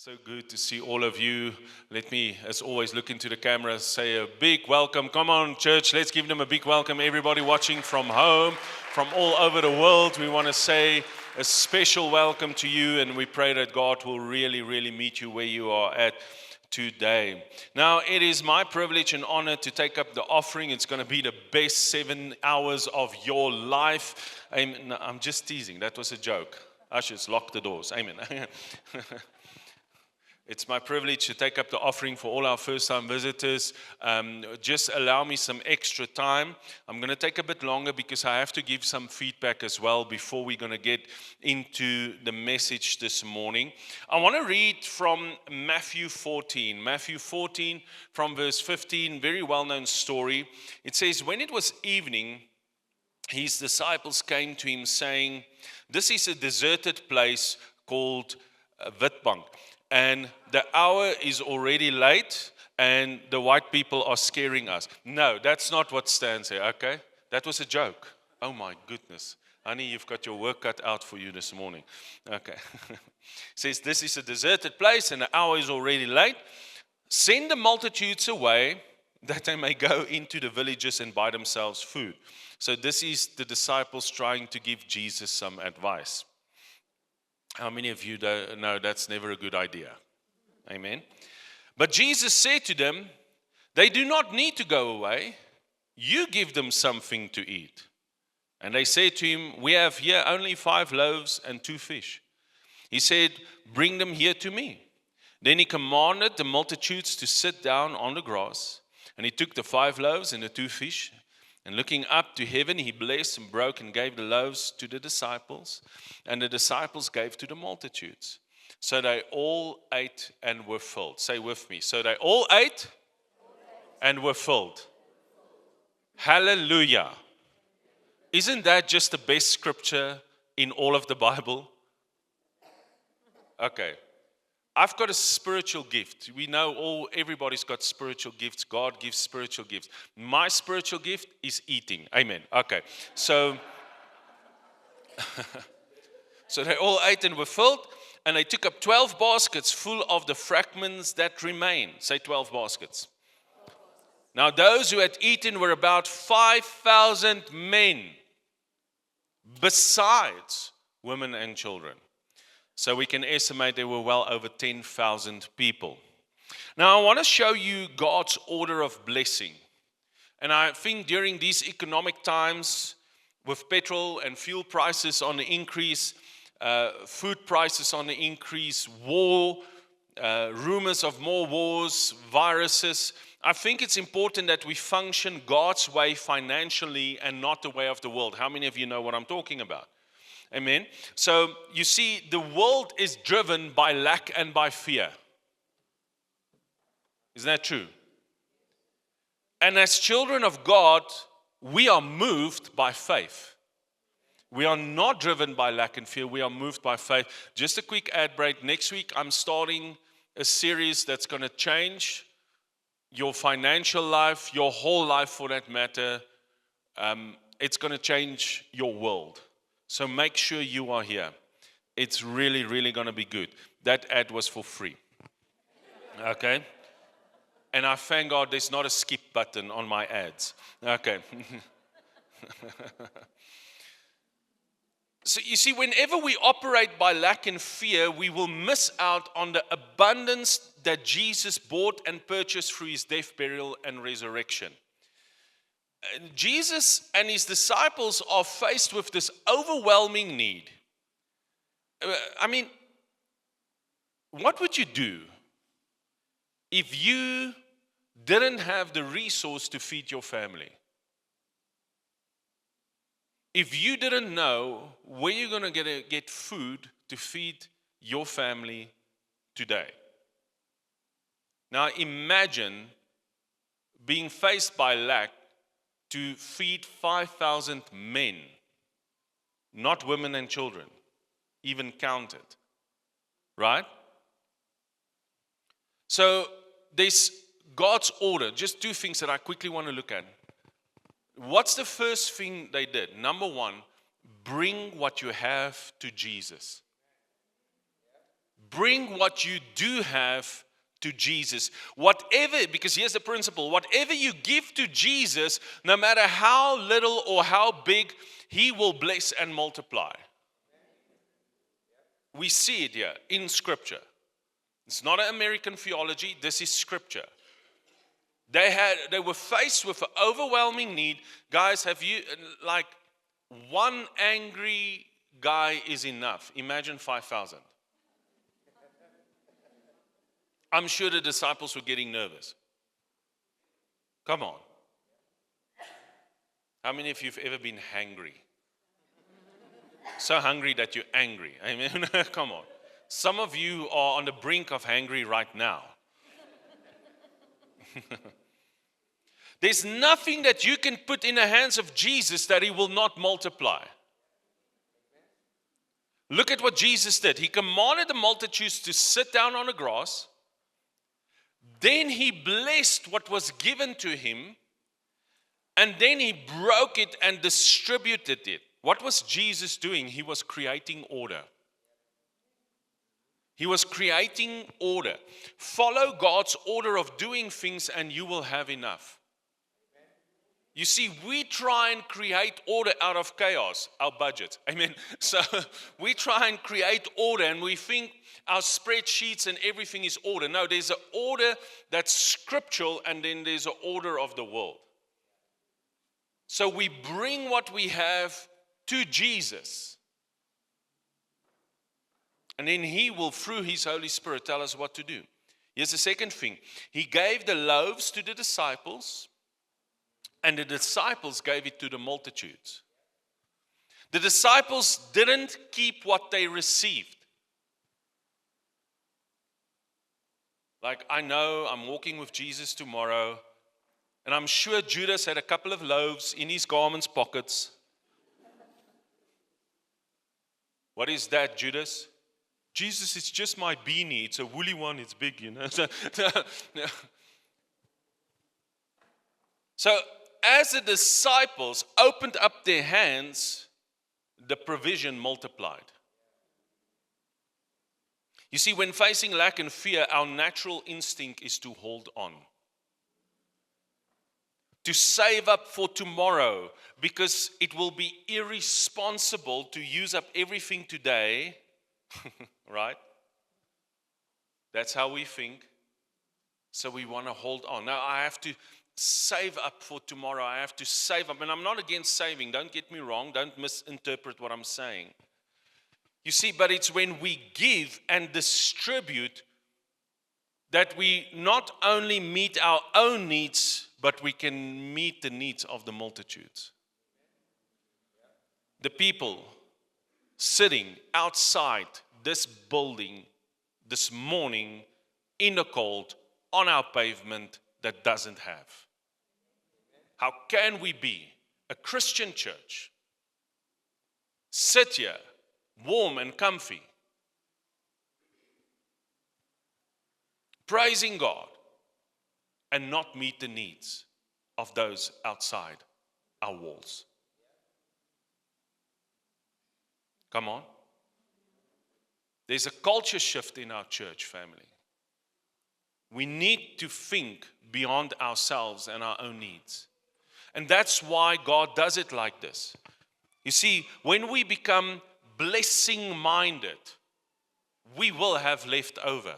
So good to see all of you. Let me, as always, look into the camera, say a big welcome. Come on, church, let's give them a big welcome. Everybody watching from home, from all over the world, we want to say a special welcome to you, and we pray that God will really, really meet you where you are at today. Now, it is my privilege and honor to take up the offering. It's going to be the best 7 hours of your life. Amen. No, I'm just teasing. That was a joke. Ushers, lock the doors. Amen. It's my privilege to take up the offering for all our first-time visitors. Just allow me some extra time. I'm going to take a bit longer because I have to give some feedback as well before we're going to get into the message this morning. I want to read from Matthew 14. Matthew 14 from verse 15, very well-known story. It says, when it was evening, his disciples came to him saying, this is a deserted place called Witbank. And the hour is already late, and the white people are scaring us. No, that's not what stands here, okay? That was a joke. Oh my goodness. Honey, you've got your work cut out for you this morning. Okay. It says, this is a deserted place, and the hour is already late. Send the multitudes away, that they may go into the villages and buy themselves food. So this is the disciples trying to give Jesus some advice. How many of you know that's never a good idea? Amen. But Jesus said to them, they do not need to go away. You give them something to eat. And they said to him, we have here only 5 loaves and 2 fish. He said, bring them here to me. Then he commanded the multitudes to sit down on the grass. And he took the 5 loaves and the 2 fish. And looking up to heaven, he blessed and broke and gave the loaves to the disciples. And the disciples gave to the multitudes. So they all ate and were filled. Say with me. So they all ate and were filled. Hallelujah. Isn't that just the best scripture in all of the Bible? Okay. I've got a spiritual gift. We know everybody's got spiritual gifts. God gives spiritual gifts. My spiritual gift is eating. Amen. Okay. So they all ate and were filled, and they took up 12 baskets full of the fragments that remained. Say 12 baskets. Now those who had eaten were about 5,000 men, besides women and children. So we can estimate there were well over 10,000 people. Now I want to show you God's order of blessing. And I think during these economic times, with petrol and fuel prices on the increase, food prices on the increase, war, rumors of more wars, viruses, I think it's important that we function God's way financially and not the way of the world. How many of you know what I'm talking about? Amen. So you see, the world is driven by lack and by fear. Isn't that true? And as children of God, we are moved by faith. We are not driven by lack and fear. We are moved by faith. Just a quick ad break. Next week, I'm starting a series that's going to change your financial life, your whole life for that matter. It's going to change your world. So make sure you are here. It's really, really going to be good. That ad was for free. Okay? And I thank God there's not a skip button on my ads. Okay. So you see, whenever we operate by lack and fear, we will miss out on the abundance that Jesus bought and purchased through his death, burial, and resurrection. Jesus and his disciples are faced with this overwhelming need. I mean, what would you do if you didn't have the resource to feed your family? If you didn't know where you're going to get food to feed your family today. Now imagine being faced by lack to feed 5,000 men, not women and children, even counted, right? So there's God's order. Just 2 things that I quickly want to look at. What's the first thing they did? Number 1, bring what you have to Jesus. Bring what you do have to Jesus. Whatever, because here's the principle, whatever you give to Jesus, no matter how little or how big, He will bless and multiply. We see it here in Scripture. It's not an American theology, this is Scripture. They were faced with an overwhelming need. Guys, have you, like, one angry guy is enough. Imagine 5,000. I'm sure the disciples were getting nervous. Come on. How many of you have ever been hangry? So hungry that you're angry. I mean, come on. Some of you are on the brink of hangry right now. There's nothing that you can put in the hands of Jesus that He will not multiply. Look at what Jesus did. He commanded the multitudes to sit down on the grass. Then He blessed what was given to Him. And then He broke it and distributed it. What was Jesus doing? He was creating order. He was creating order. Follow God's order of doing things and you will have enough. You see, we try and create order out of chaos, our budget. Amen. So we try and create order and we think our spreadsheets and everything is order. No, there's an order that's scriptural and then there's an order of the world. So we bring what we have to Jesus. And then He will, through His Holy Spirit, tell us what to do. Here's the second thing. He gave the loaves to the disciples, and the disciples gave it to the multitudes. The disciples didn't keep what they received. Like, I know I'm walking with Jesus tomorrow, and I'm sure Judas had a couple of loaves in his garment's pockets. What is that, Judas? Jesus, it's just my beanie. It's a woolly one. It's big, you know. So, as the disciples opened up their hands, the provision multiplied. You see, when facing lack and fear, our natural instinct is to hold on. To save up for tomorrow, because it will be irresponsible to use up everything today. Right? That's how we think. So we want to hold on. Now I have to save up for tomorrow. I have to save up. And I'm not against saving. Don't get me wrong. Don't misinterpret what I'm saying. You see, but it's when we give and distribute that we not only meet our own needs, but we can meet the needs of the multitudes. The people sitting outside this building this morning in the cold on our pavement that doesn't have. How can we be a Christian church, sit here warm and comfy, praising God, and not meet the needs of those outside our walls? Come on. There's a culture shift in our church family. We need to think beyond ourselves and our own needs. And that's why God does it like this. You see, when we become blessing-minded, we will have left over.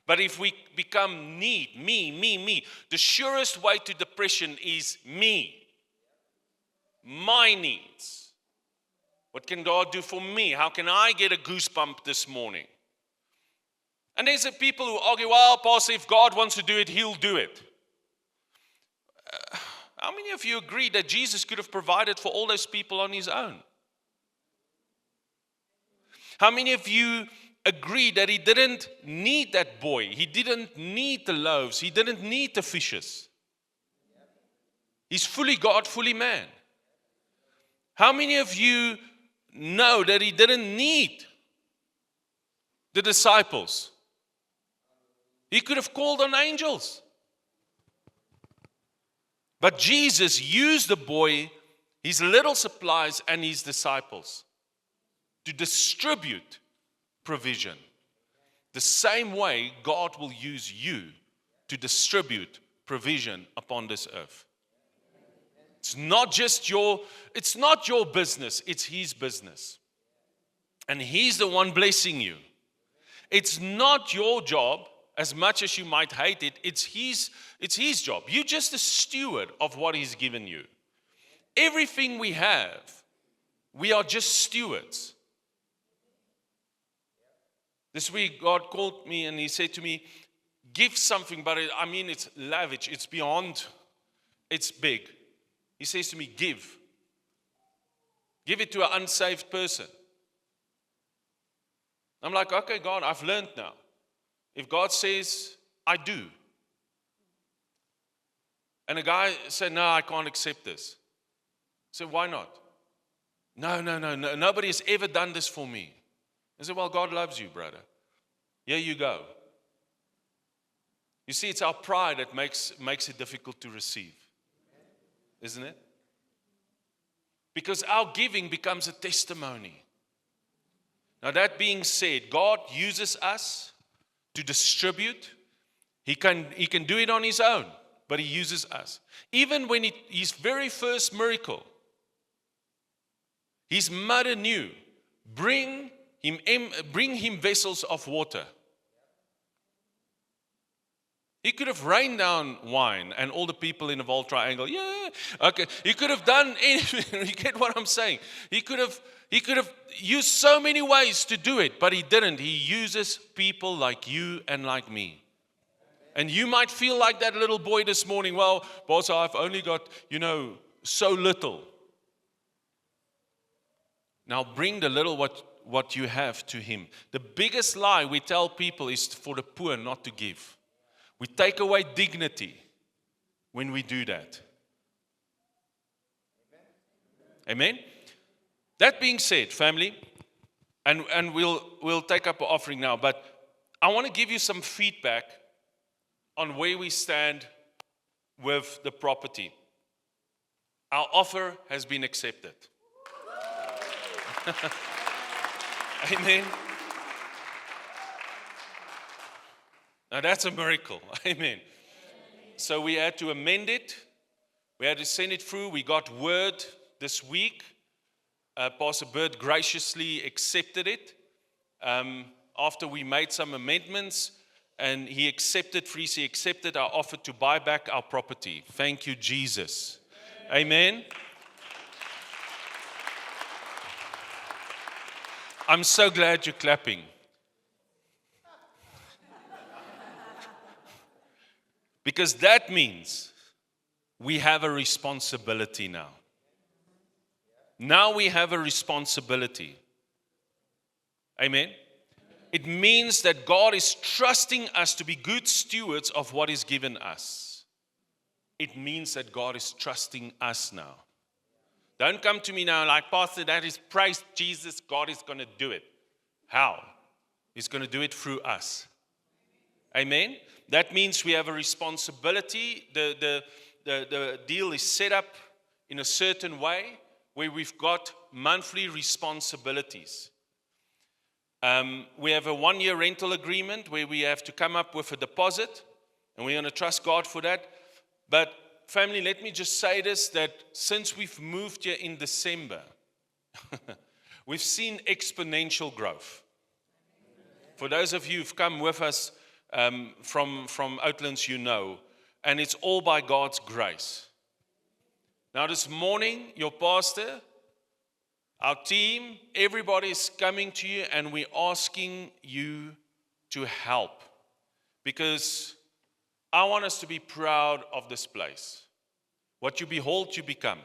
But if we become me, the surest way to depression is me. My needs. What can God do for me? How can I get a goosebump this morning? And there's the people who argue, well, Pastor, if God wants to do it, He'll do it. How many of you agree that Jesus could have provided for all those people on His own? How many of you agree that He didn't need that boy? He didn't need the loaves. He didn't need the fishes. He's fully God, fully man. How many of you know that He didn't need the disciples? He could have called on angels. But Jesus used the boy, his little supplies, and his disciples to distribute provision. The same way God will use you to distribute provision upon this earth. It's not your business, it's His business. And He's the one blessing you. It's not your job, as much as you might hate it, it's His job. You're just a steward of what He's given you. Everything we have, we are just stewards. This week, God called me and He said to me, give something, but it's lavish, it's beyond, it's big. He says to me, give. Give it to an unsaved person. I'm like, okay, God, I've learned now. If God says, I do. And a guy said, no, I can't accept this. I said, why not? No, nobody has ever done this for me. I said, well, God loves you, brother. Here you go. You see, it's our pride that makes it difficult to receive. Isn't it? Because our giving becomes a testimony. Now, that being said, God uses us to distribute. He can do it on His own, but He uses us. Even when His very first miracle, His mother knew, bring him vessels of water. He could have rained down wine and all the people in the Wall Triangle, yeah, okay. He could have done anything. You get what I'm saying? He could have used so many ways to do it, but He didn't. He uses people like you and like me. And you might feel like that little boy this morning. Well, boss, I've only got, so little. Now bring the little what you have to Him. The biggest lie we tell people is for the poor not to give. We take away dignity when we do that. Amen? That being said, family, and we'll take up an offering now, but I want to give you some feedback on where we stand with the property. Our offer has been accepted. Amen. Now that's a miracle. Amen. So we had to amend it. We had to send it through. We got word this week. Pastor Bird graciously accepted it after we made some amendments, and he accepted our offer to buy back our property. Thank you, Jesus. Amen. I'm so glad you're clapping. Because that means we have a responsibility now. Now we have a responsibility. Amen. It means that God is trusting us to be good stewards of what is given us. It means that God is trusting us now. Don't come to me now like, Pastor, that is praise Jesus. God is going to do it. How? He's going to do it through us. Amen. That means we have a responsibility. The deal is set up in a certain way where we've got monthly responsibilities. We have a 1-year rental agreement where we have to come up with a deposit, and we're going to trust God for that. But family, let me just say this, that since we've moved here in December, we've seen exponential growth. For those of you who've come with us from Oatlands, and it's all by God's grace. Now this morning, your pastor, our team, everybody is coming to you and we're asking you to help, because I want us to be proud of this place. What you behold, you become.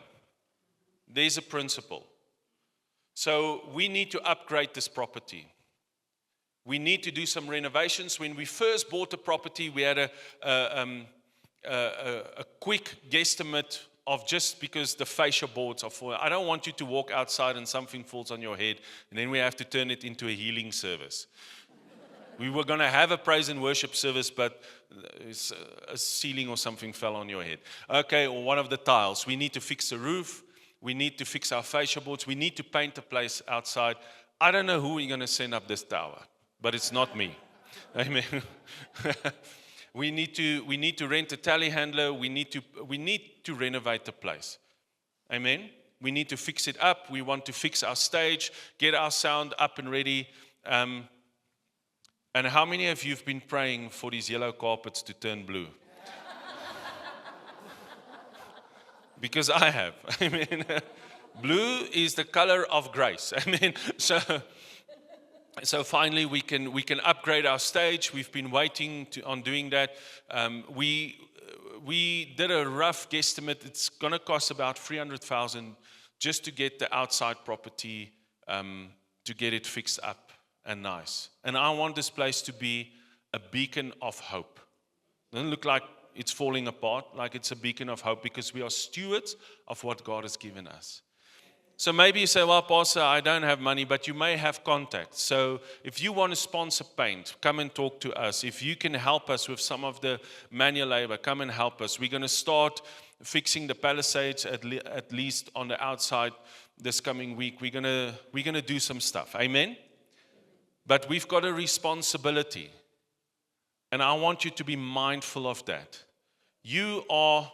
There's a principle. So we need to upgrade this property. We need to do some renovations. When we first bought the property, we had a quick guesstimate of, just because the fascia boards are full. I don't want you to walk outside and something falls on your head, and then we have to turn it into a healing service. We were going to have a praise and worship service, but a ceiling or something fell on your head. Okay, or one of the tiles. We need to fix the roof. We need to fix our fascia boards. We need to paint the place outside. I don't know who we're going to send up this tower, but it's not me. Amen. We need to rent a telehandler. We need to renovate the place. Amen. We need to fix it up. We want to fix our stage, get our sound up and ready. And how many of you have been praying for these yellow carpets to turn blue? Because I have. I mean, blue is the color of grace. I mean, so finally we can upgrade our stage. We've been waiting on doing that. We did a rough guesstimate. It's going to cost about 300,000 just to get the outside property, to get it fixed up and nice. And I want this place to be a beacon of hope. It doesn't look like it's falling apart, like it's a beacon of hope, because we are stewards of what God has given us. So maybe you say, well, Pastor, I don't have money, but you may have contacts. So if you want to sponsor paint, come and talk to us. If you can help us with some of the manual labor, come and help us. We're going to start fixing the palisades at least on the outside this coming week. We're going to do some stuff. Amen? But we've got a responsibility. And I want you to be mindful of that. You are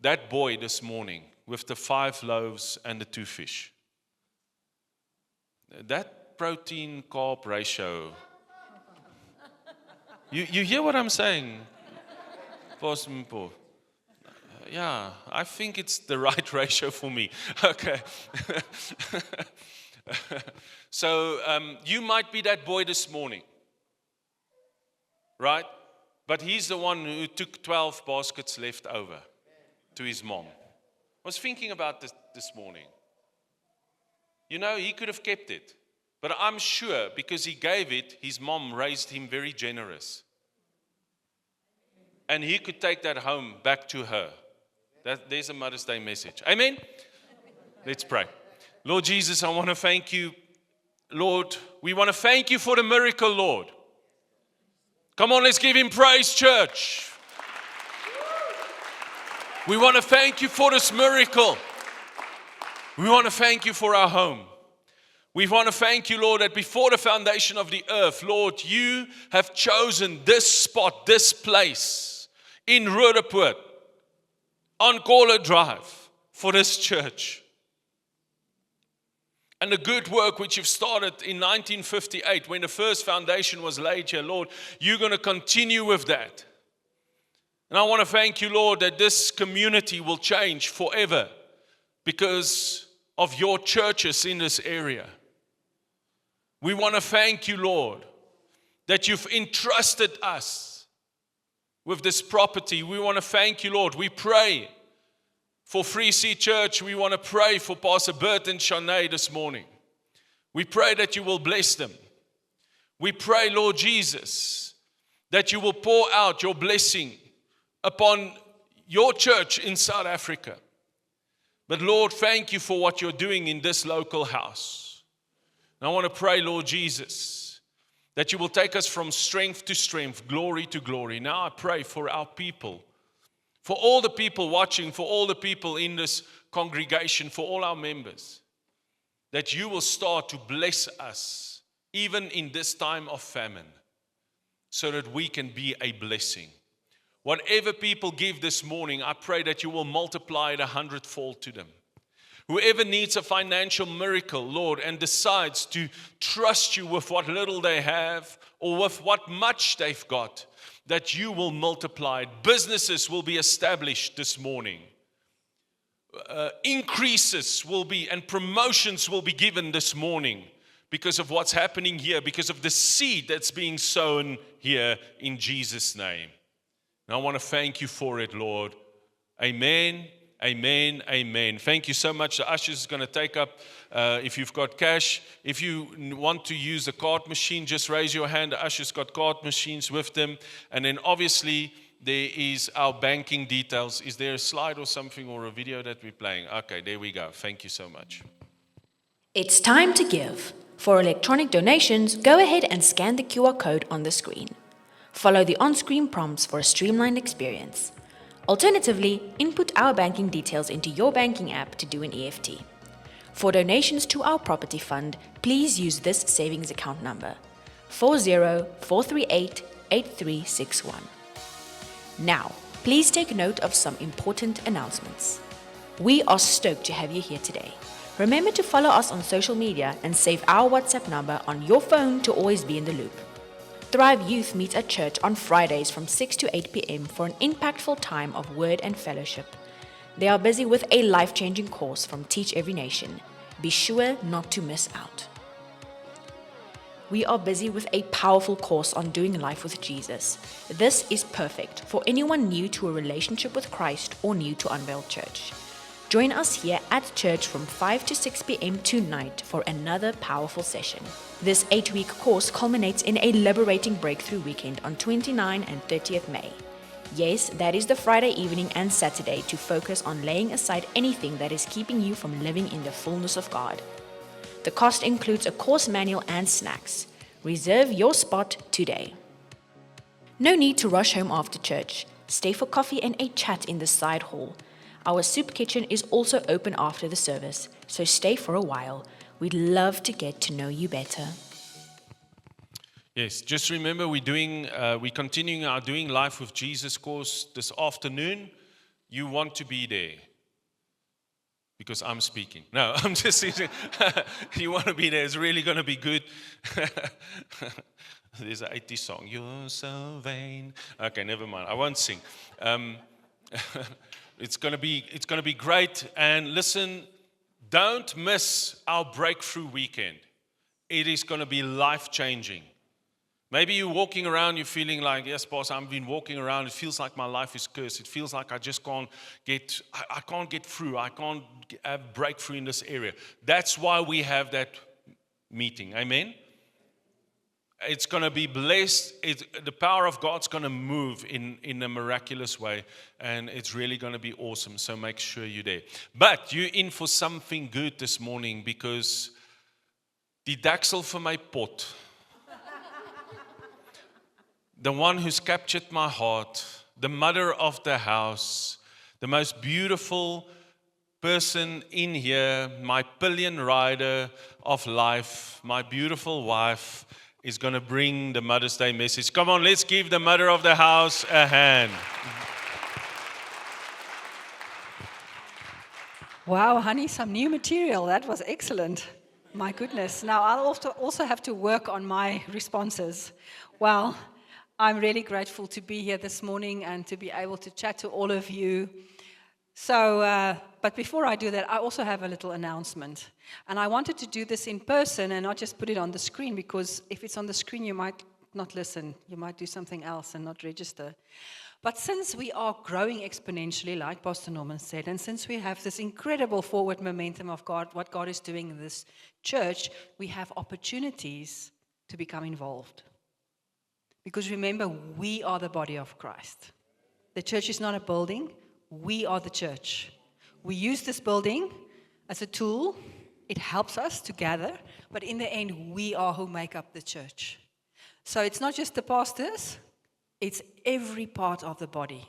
that boy this morning with the 5 loaves and the 2 fish. That protein-carb ratio. You hear what I'm saying? Pastor Mpo? Yeah, I think it's the right ratio for me. Okay. So you might be that boy this morning. Right? But he's the one who took 12 baskets left over to his mom. I was thinking about this morning. You know, he could have kept it. But I'm sure because he gave it, his mom raised him very generous. And he could take that home back to her. There's a Mother's Day message. Amen? Let's pray. Lord Jesus, I want to thank you. Lord, we want to thank you for the miracle, Lord. Come on, let's give him praise, church. We want to thank you for this miracle. We want to thank you for our home. We want to thank you, Lord, that before the foundation of the earth, Lord, you have chosen this spot, this place in Roodepoort on Caller Drive for this church. And the good work which you've started in 1958 when the first foundation was laid here, Lord, you're going to continue with that. And I want to thank you, Lord, that this community will change forever because of your churches in this area. We want to thank you, Lord, that you've entrusted us with this property. We want to thank you, Lord. We pray for Free Sea Church. We want to pray for Pastor Bert and Shanae this morning. We pray that you will bless them. We pray, Lord Jesus, that you will pour out your blessing upon your church in South Africa. But Lord, thank you for what you're doing in this local house. And I want to pray, Lord Jesus, that you will take us from strength to strength, glory to glory. Now I pray for our people, for all the people watching, for all the people in this congregation, for all our members, that you will start to bless us, even in this time of famine, so that we can be a blessing. Whatever people give this morning, I pray that you will multiply it 100-fold to them. Whoever needs a financial miracle, Lord, and decides to trust you with what little they have or with what much they've got, that you will multiply it. Businesses will be established this morning. Increases will be and promotions will be given this morning because of what's happening here, because of the seed that's being sown here in Jesus' name. And I want to thank you for it, Lord. Amen, amen, amen. Thank you so much. The ushers is going to take up, if you've got cash. If you want to use the card machine, just raise your hand. The ushers got card machines with them. And then obviously there is our banking details. Is there a slide or something or a video that we're playing? Okay, there we go. Thank you so much. It's time to give. For electronic donations, go ahead and scan the QR code on the screen. Follow the on-screen prompts for a streamlined experience. Alternatively, input our banking details into your banking app to do an EFT. For donations to our property fund, please use this savings account number: 40-438-8361. Now, please take note of some important announcements. We are stoked to have you here today. Remember to follow us on social media and save our WhatsApp number on your phone to always be in the loop. Thrive Youth meets at church on Fridays from 6 to 8 p.m. for an impactful time of word and fellowship. They are busy with a life-changing course from Teach Every Nation. Be sure not to miss out. We are busy with a powerful course on doing life with Jesus. This is perfect for anyone new to a relationship with Christ or new to Unveiled Church. Join us here at church from 5 to 6 p.m. tonight for another powerful session. This 8-week course culminates in a liberating breakthrough weekend on 29 and 30th May. Yes, that is the Friday evening and Saturday to focus on laying aside anything that is keeping you from living in the fullness of God. The cost includes a course manual and snacks. Reserve your spot today. No need to rush home after church. Stay for coffee and a chat in the side hall. Our soup kitchen is also open after the service, so stay for a while. We'd love to get to know you better. Yes, just remember we're continuing our Doing Life with Jesus course this afternoon. You want to be there because I'm speaking. No, I'm just saying, you want to be there. It's really going to be good. There's an 80s song. You're so vain. Okay, never mind. I won't sing. It's going to be great. And listen, don't miss our breakthrough weekend. It is going to be life-changing. Maybe you're walking around, you're feeling like, yes, boss, I've been walking around. It feels like my life is cursed. It feels like I just can't get, I can't get through. I can't have breakthrough in this area. That's why we have that meeting. Amen? It's going to be blessed. The power of God's going to move in a miraculous way. And it's really going to be awesome. So make sure you're there. But you're in for something good this morning because die deksel vir my pot, the one who's captured my heart, the mother of the house, the most beautiful person in here, my pillion rider of life, my beautiful wife, is going to bring the Mother's Day message. Come on, let's give the mother of the house a hand. Wow, honey, some new material. That was excellent. My goodness. Now, I'll also have to work on my responses. Well, I'm really grateful to be here this morning and to be able to chat to all of you. So, but before I do that, I also have a little announcement. And I wanted to do this in person and not just put it on the screen, because if it's on the screen, you might not listen. You might do something else and not register. But since we are growing exponentially, like Pastor Norman said, and since we have this incredible forward momentum of God, what God is doing in this church, we have opportunities to become involved. Because remember, we are the body of Christ. The church is not a building. We are the church. We use this building as a tool. It helps us to gather. But in the end, we are who make up the church. So it's not just the pastors. It's every part of the body.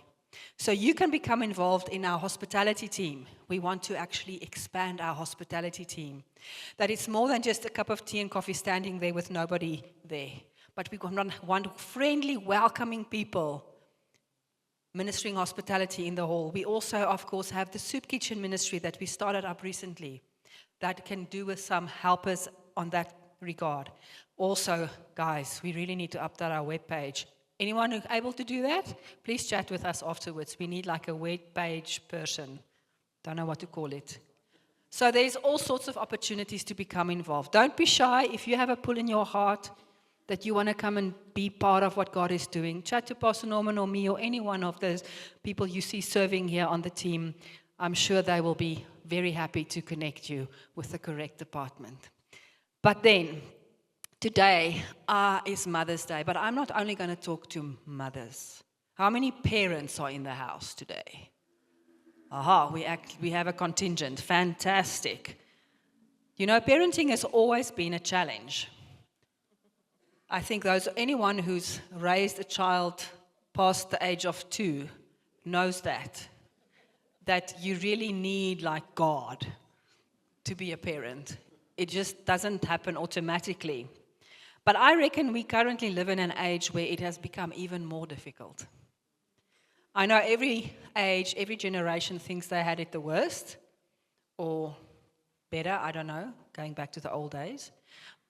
So you can become involved in our hospitality team. We want to actually expand our hospitality team. That it's more than just a cup of tea and coffee standing there with nobody there. But we want friendly, welcoming people ministering hospitality in the hall. We also, of course, have the soup kitchen ministry that we started up recently that can do with some helpers on that regard. Also, guys, we really need to update our webpage. Anyone who's able to do that, please chat with us afterwards. We need like a webpage person. Don't know what to call it. So there's all sorts of opportunities to become involved. Don't be shy. If you have a pull in your heart that you want to come and be part of what God is doing, chat to Pastor Norman or me or any one of those people you see serving here on the team. I'm sure they will be very happy to connect you with the correct department. But then, today is Mother's Day, but I'm not only going to talk to mothers. How many parents are in the house today? Aha, we have a contingent. Fantastic. You know, parenting has always been a challenge. I think anyone who's raised a child past the age of 2 knows that you really need like God to be a parent. It just doesn't happen automatically. But I reckon we currently live in an age where it has become even more difficult. I know every age, every generation thinks they had it the worst, or better, I don't know, going back to the old days.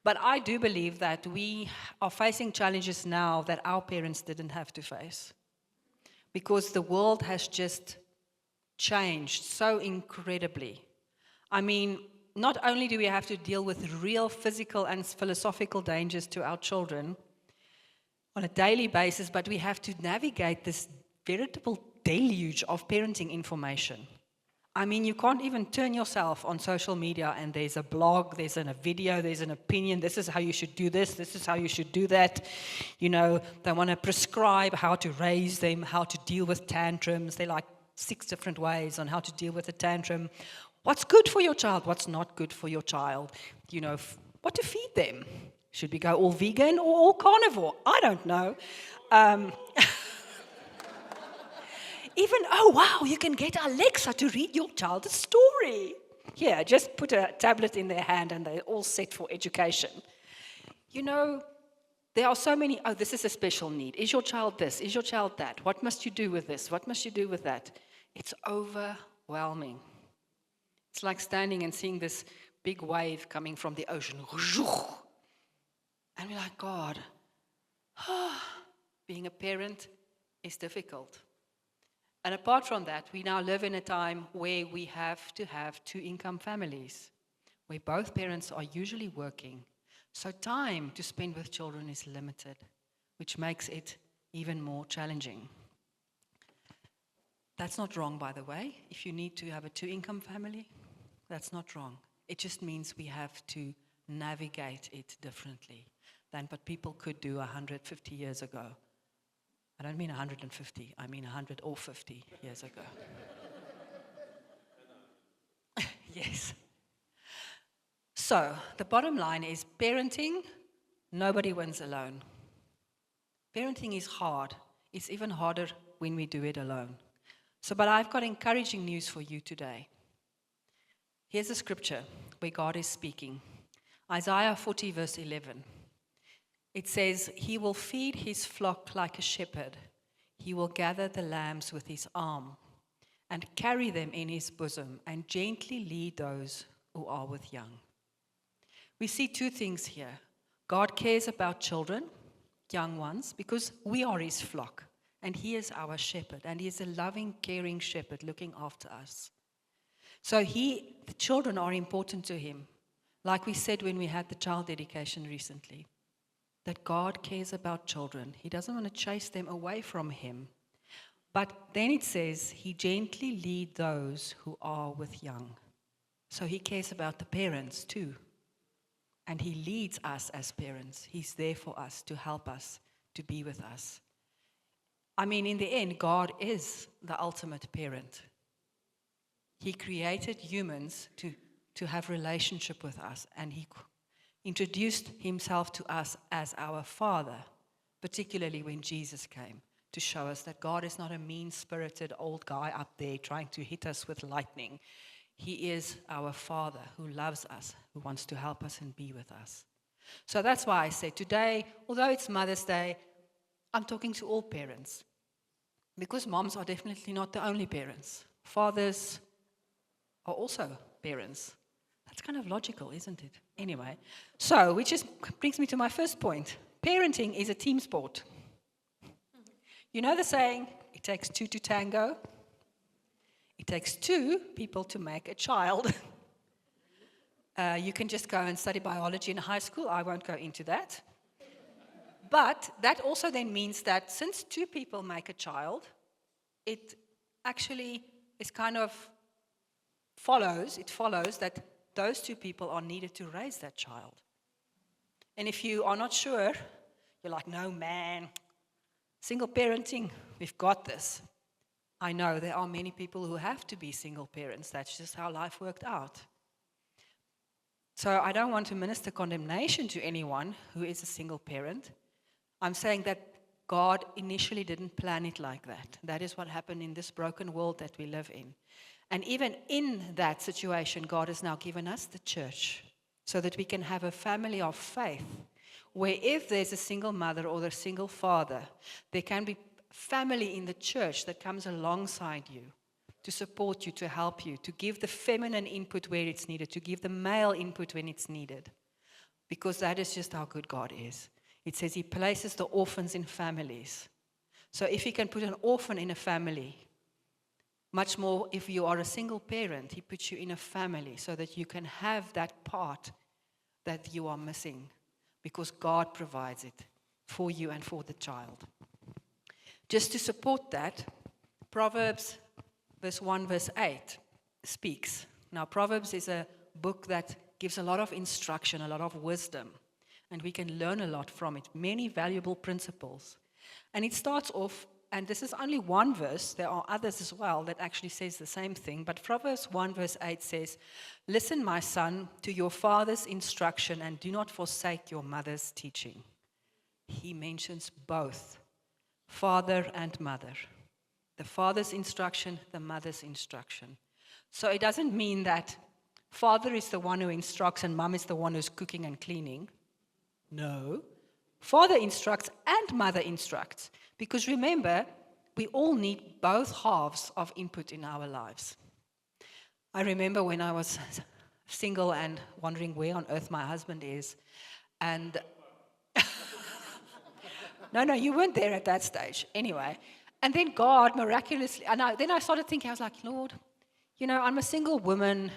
But I do believe that we are facing challenges now that our parents didn't have to face. Because the world has just changed so incredibly. I mean, not only do we have to deal with real physical and philosophical dangers to our children on a daily basis, but we have to navigate this veritable deluge of parenting information. I mean, you can't even turn yourself on social media and there's a blog, there's a video, there's an opinion. This is how you should do this is how you should do that. You know, they want to prescribe how to raise them, how to deal with tantrums. They're like 6 different ways on how to deal with a tantrum. What's good for your child? What's not good for your child? You know, what to feed them? Should we go all vegan or all carnivore? I don't know. Even, oh wow, you can get Alexa to read your child a story. Yeah, just put a tablet in their hand and they're all set for education. You know, there are so many, this is a special need. Is your child this? Is your child that? What must you do with this? What must you do with that? It's overwhelming. It's like standing and seeing this big wave coming from the ocean. And we're like, God, being a parent is difficult. And apart from that, we now live in a time where we have to have 2-income families, where both parents are usually working. So time to spend with children is limited, which makes it even more challenging. That's not wrong, by the way. If you need to have a 2-income family, that's not wrong. It just means we have to navigate it differently than what people could do 150 years ago. I don't mean 150, I mean 100 or 50 years ago. Yes. So, the bottom line is parenting, nobody wins alone. Parenting is hard. It's even harder when we do it alone. So, but I've got encouraging news for you today. Here's a scripture where God is speaking. Isaiah 40 verse 11. It says, He will feed His flock like a shepherd. He will gather the lambs with His arm and carry them in His bosom and gently lead those who are with young. We see 2 things here. God cares about children, young ones, because we are His flock and He is our shepherd and He is a loving, caring shepherd looking after us. So the children are important to Him, like we said when we had the child dedication recently. That God cares about children. He doesn't want to chase them away from Him. But then it says, He gently leads those who are with young. So He cares about the parents too. And He leads us as parents. He's there for us, to help us, to be with us. I mean, in the end, God is the ultimate parent. He created humans to have relationship with us, and He introduced Himself to us as our Father, particularly when Jesus came to show us that God is not a mean-spirited old guy up there trying to hit us with lightning. He is our Father who loves us, who wants to help us and be with us. So that's why I say today, although it's Mother's Day, I'm talking to all parents, because moms are definitely not the only parents. Fathers are also parents. That's kind of logical, isn't it? Anyway, so which just brings me to my first point. Parenting is a team sport. You know the saying, it takes 2 to tango? It takes 2 people to make a child. You can just go and study biology in high school. I won't go into that. But that also then means that since 2 people make a child, it actually is kind of follows that those 2 people are needed to raise that child. And if you are not sure, you're like, no man, single parenting, we've got this. I know there are many people who have to be single parents. That's just how life worked out. So I don't want to minister condemnation to anyone who is a single parent. I'm saying that God initially didn't plan it like that. That is what happened in this broken world that we live in. And even in that situation, God has now given us the church so that we can have a family of faith where if there's a single mother or a single father, there can be family in the church that comes alongside you to support you, to help you, to give the feminine input where it's needed, to give the male input when it's needed. Because that is just how good God is. It says he places the orphans in families. So if he can put an orphan in a family, much more if you are a single parent, he puts you in a family so that you can have that part that you are missing, because God provides it for you and for the child. Just to support that, Proverbs verse 1, verse 8 speaks. Now, Proverbs is a book that gives a lot of instruction, a lot of wisdom, and we can learn a lot from it, many valuable principles. And it starts off, and this is only one verse, there are others as well that actually says the same thing, but Proverbs 1 verse 8 says, "Listen, my son, to your father's instruction, and do not forsake your mother's teaching." He mentions both, father and mother. The father's instruction, the mother's instruction. So it doesn't mean that father is the one who instructs and mom is the one who's cooking and cleaning. No. Father instructs and mother instructs. Because remember, we all need both halves of input in our lives. I remember when I was single and wondering where on earth my husband is. And no, you weren't there at that stage. Anyway. And then God miraculously, then I started thinking, I was like, Lord, I'm a single woman.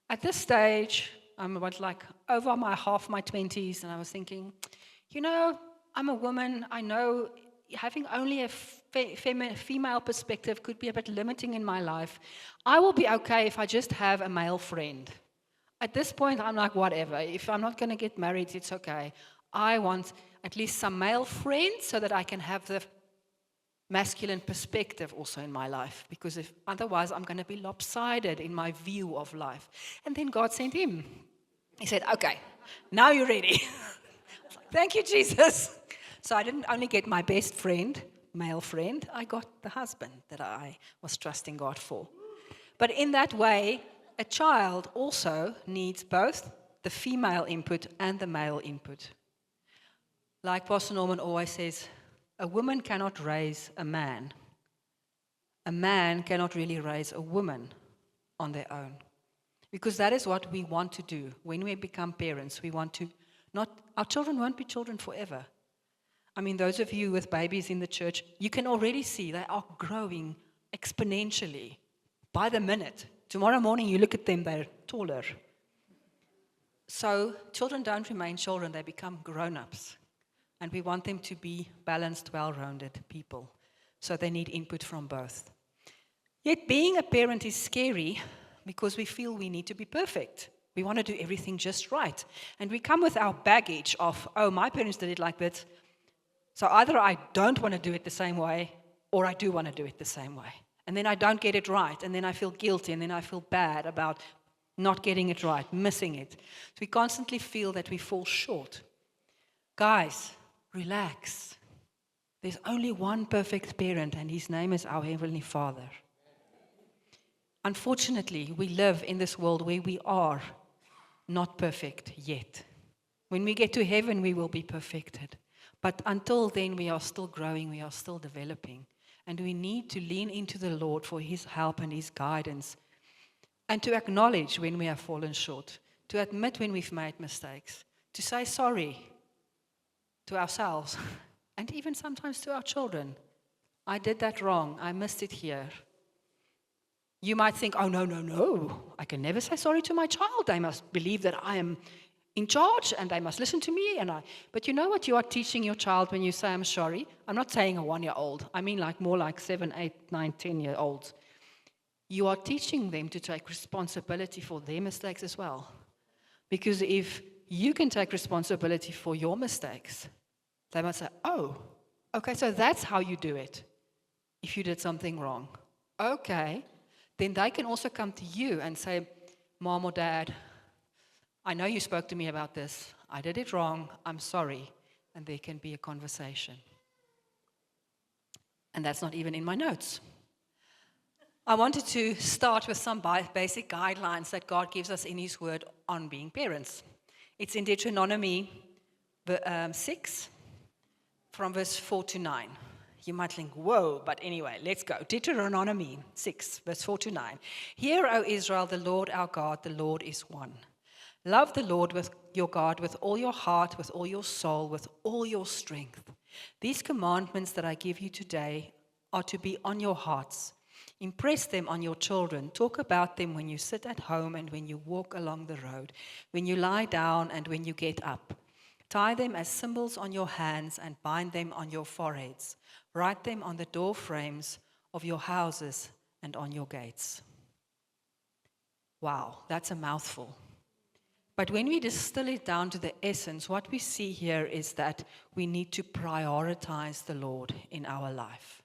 At this stage, I'm about like over half my 20s, and I was thinking, I'm a woman. I know having only a female perspective could be a bit limiting in my life. I will be okay if I just have a male friend. At this point, I'm like, whatever. If I'm not going to get married, it's okay. I want at least some male friends so that I can have the masculine perspective also in my life, because otherwise I'm going to be lopsided in my view of life. And then God sent him. He said, okay, now you're ready. Thank you, Jesus. So I didn't only get my best friend, male friend, I got the husband that I was trusting God for. But in that way, a child also needs both the female input and the male input. Like Pastor Norman always says, a woman cannot raise a man. A man cannot really raise a woman on their own. Because that is what we want to do. When we become parents, we want to our children won't be children forever. I mean, those of you with babies in the church, you can already see they are growing exponentially by the minute. Tomorrow morning you look at them, they're taller. So children don't remain children, they become grown-ups. And we want them to be balanced, well-rounded people. So they need input from both. Yet being a parent is scary because we feel we need to be perfect. We want to do everything just right. And we come with our baggage of, my parents did it like that. So either I don't want to do it the same way, or I do want to do it the same way. And then I don't get it right, and then I feel guilty, and then I feel bad about not getting it right, missing it. So we constantly feel that we fall short. Guys, relax. There's only one perfect parent, and his name is our Heavenly Father. Unfortunately, we live in this world where we are not perfect yet. When we get to heaven, we will be perfected. But until then, we are still growing, we are still developing. And we need to lean into the Lord for His help and His guidance. And to acknowledge when we have fallen short. To admit when we've made mistakes. To say sorry to ourselves. And even sometimes to our children. I did that wrong. I missed it here. You might think, no. I can never say sorry to my child. They must believe that I am in charge and they must listen to me. But you know what you are teaching your child when you say I'm sorry? I'm not saying a 1-year-old. I mean more like 7, 8, 9, 10-year-olds. You are teaching them to take responsibility for their mistakes as well. Because if you can take responsibility for your mistakes, they might say, okay, so that's how you do it if you did something wrong. Okay. Then they can also come to you and say, Mom or Dad, I know you spoke to me about this. I did it wrong. I'm sorry. And there can be a conversation. And that's not even in my notes. I wanted to start with some basic guidelines that God gives us in His Word on being parents. It's in Deuteronomy 6, from verse 4 to 9. You might think, whoa, but anyway, let's go. Deuteronomy 6, verse 4 to 9. Hear, O Israel, the Lord our God, the Lord is one. Love the Lord with your God with all your heart, with all your soul, with all your strength. These commandments that I give you today are to be on your hearts. Impress them on your children. Talk about them when you sit at home and when you walk along the road, when you lie down and when you get up. Tie them as symbols on your hands and bind them on your foreheads. Write them on the door frames of your houses and on your gates. Wow, that's a mouthful. But when we distill it down to the essence, what we see here is that we need to prioritize the Lord in our life.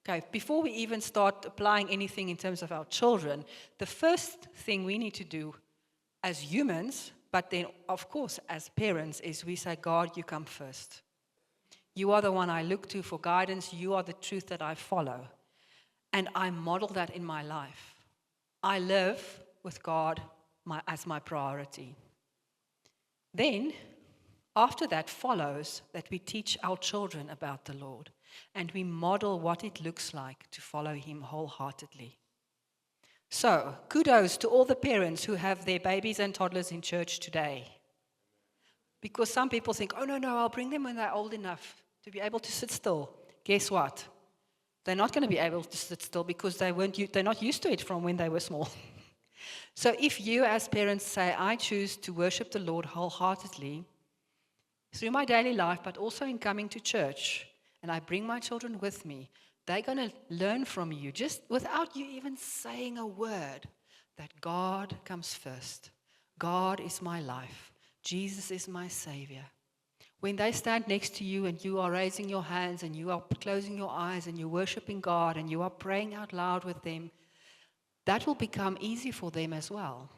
Okay, before we even start applying anything in terms of our children, the first thing we need to do as humans, but then of course as parents, is we say, God, you come first. You are the one I look to for guidance. You are the truth that I follow. And I model that in my life. I live with God as my priority. Then, after that follows that we teach our children about the Lord and we model what it looks like to follow Him wholeheartedly. So, kudos to all the parents who have their babies and toddlers in church today. Because some people think, oh, no, I'll bring them when they're old enough to be able to sit still. Guess what? They're not going to be able to sit still because they're not used to it from when they were small. So if you as parents say, I choose to worship the Lord wholeheartedly through my daily life, but also in coming to church, and I bring my children with me, they're going to learn from you, just without you even saying a word, that God comes first. God is my life. Jesus is my Savior. When they stand next to you and you are raising your hands and you are closing your eyes and you're worshiping God and you are praying out loud with them, that will become easy for them as well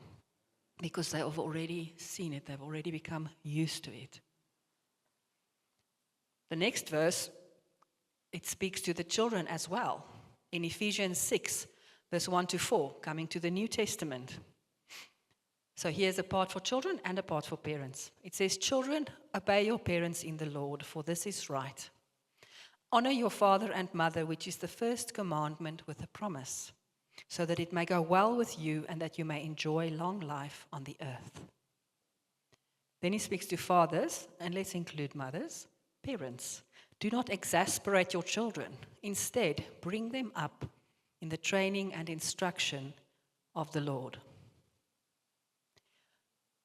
because they have already seen it. They've already become used to it. The next verse, it speaks to the children as well. In Ephesians 6, verse 1 to 4, coming to the New Testament. So here's a part for children and a part for parents. It says, children, obey your parents in the Lord, for this is right. Honor your father and mother, which is the first commandment with a promise, so that it may go well with you and that you may enjoy long life on the earth. Then he speaks to fathers, and let's include mothers, parents. Do not exasperate your children. Instead, bring them up in the training and instruction of the Lord.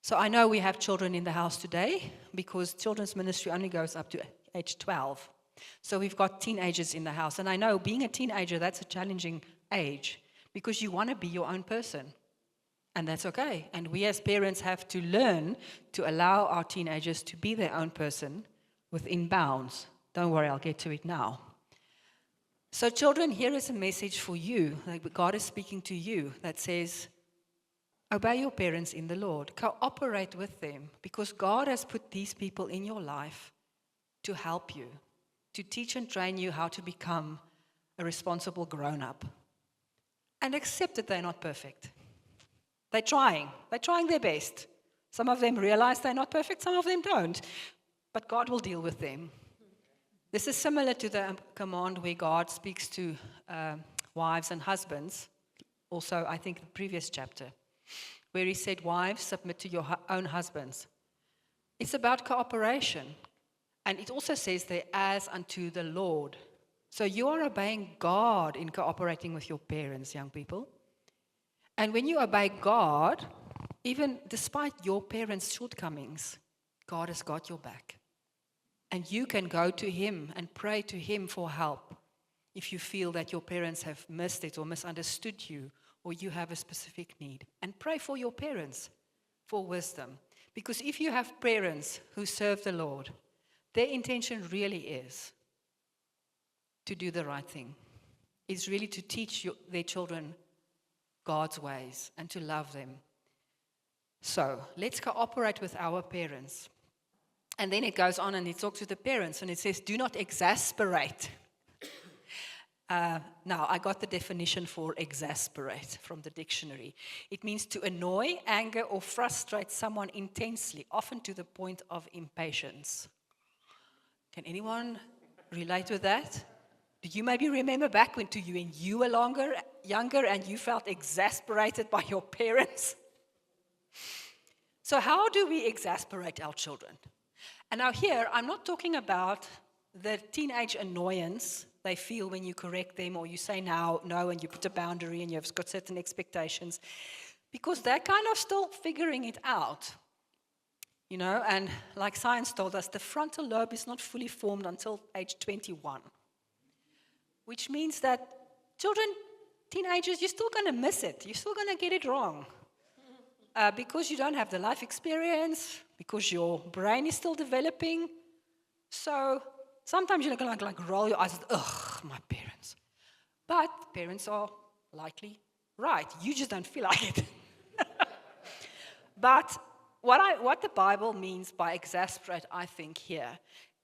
So I know we have children in the house today because children's ministry only goes up to age 12. So we've got teenagers in the house. And I know being a teenager, that's a challenging age because you want to be your own person. And that's okay. And we as parents have to learn to allow our teenagers to be their own person within bounds. Don't worry, I'll get to it now. So children, here is a message for you. Like God is speaking to you that says, obey your parents in the Lord. Cooperate with them because God has put these people in your life to help you, to teach and train you how to become a responsible grown-up. And accept that they're not perfect. They're trying their best. Some of them realize they're not perfect, some of them don't. But God will deal with them. This is similar to the command where God speaks to wives and husbands. Also, I think the previous chapter, where he said, wives, submit to your own husbands. It's about cooperation. And it also says there, as unto the Lord. So you are obeying God in cooperating with your parents, young people. And when you obey God, even despite your parents' shortcomings, God has got your back. And you can go to Him and pray to Him for help if you feel that your parents have missed it or misunderstood you, or you have a specific need. And pray for your parents for wisdom. Because if you have parents who serve the Lord, their intention really is to do the right thing. It's really to teach their children God's ways and to love them. So let's cooperate with our parents. And then it goes on and it talks to the parents and it says, do not exasperate. Now, I got the definition for exasperate from the dictionary. It means to annoy, anger, or frustrate someone intensely, often to the point of impatience. Can anyone relate with that? Do you maybe remember back when you were younger and you felt exasperated by your parents? So how do we exasperate our children? And now here, I'm not talking about the teenage annoyance they feel when you correct them or you say no, and you put a boundary and you've got certain expectations, because they're kind of still figuring it out. And like science told us, the frontal lobe is not fully formed until age 21, which means that children, teenagers, you're still going to miss it. You're still going to get it wrong because you don't have the life experience, because your brain is still developing. So sometimes you're going to like roll your eyes, ugh, my parents. But parents are likely right. You just don't feel like it. But what the Bible means by exasperate, I think, here,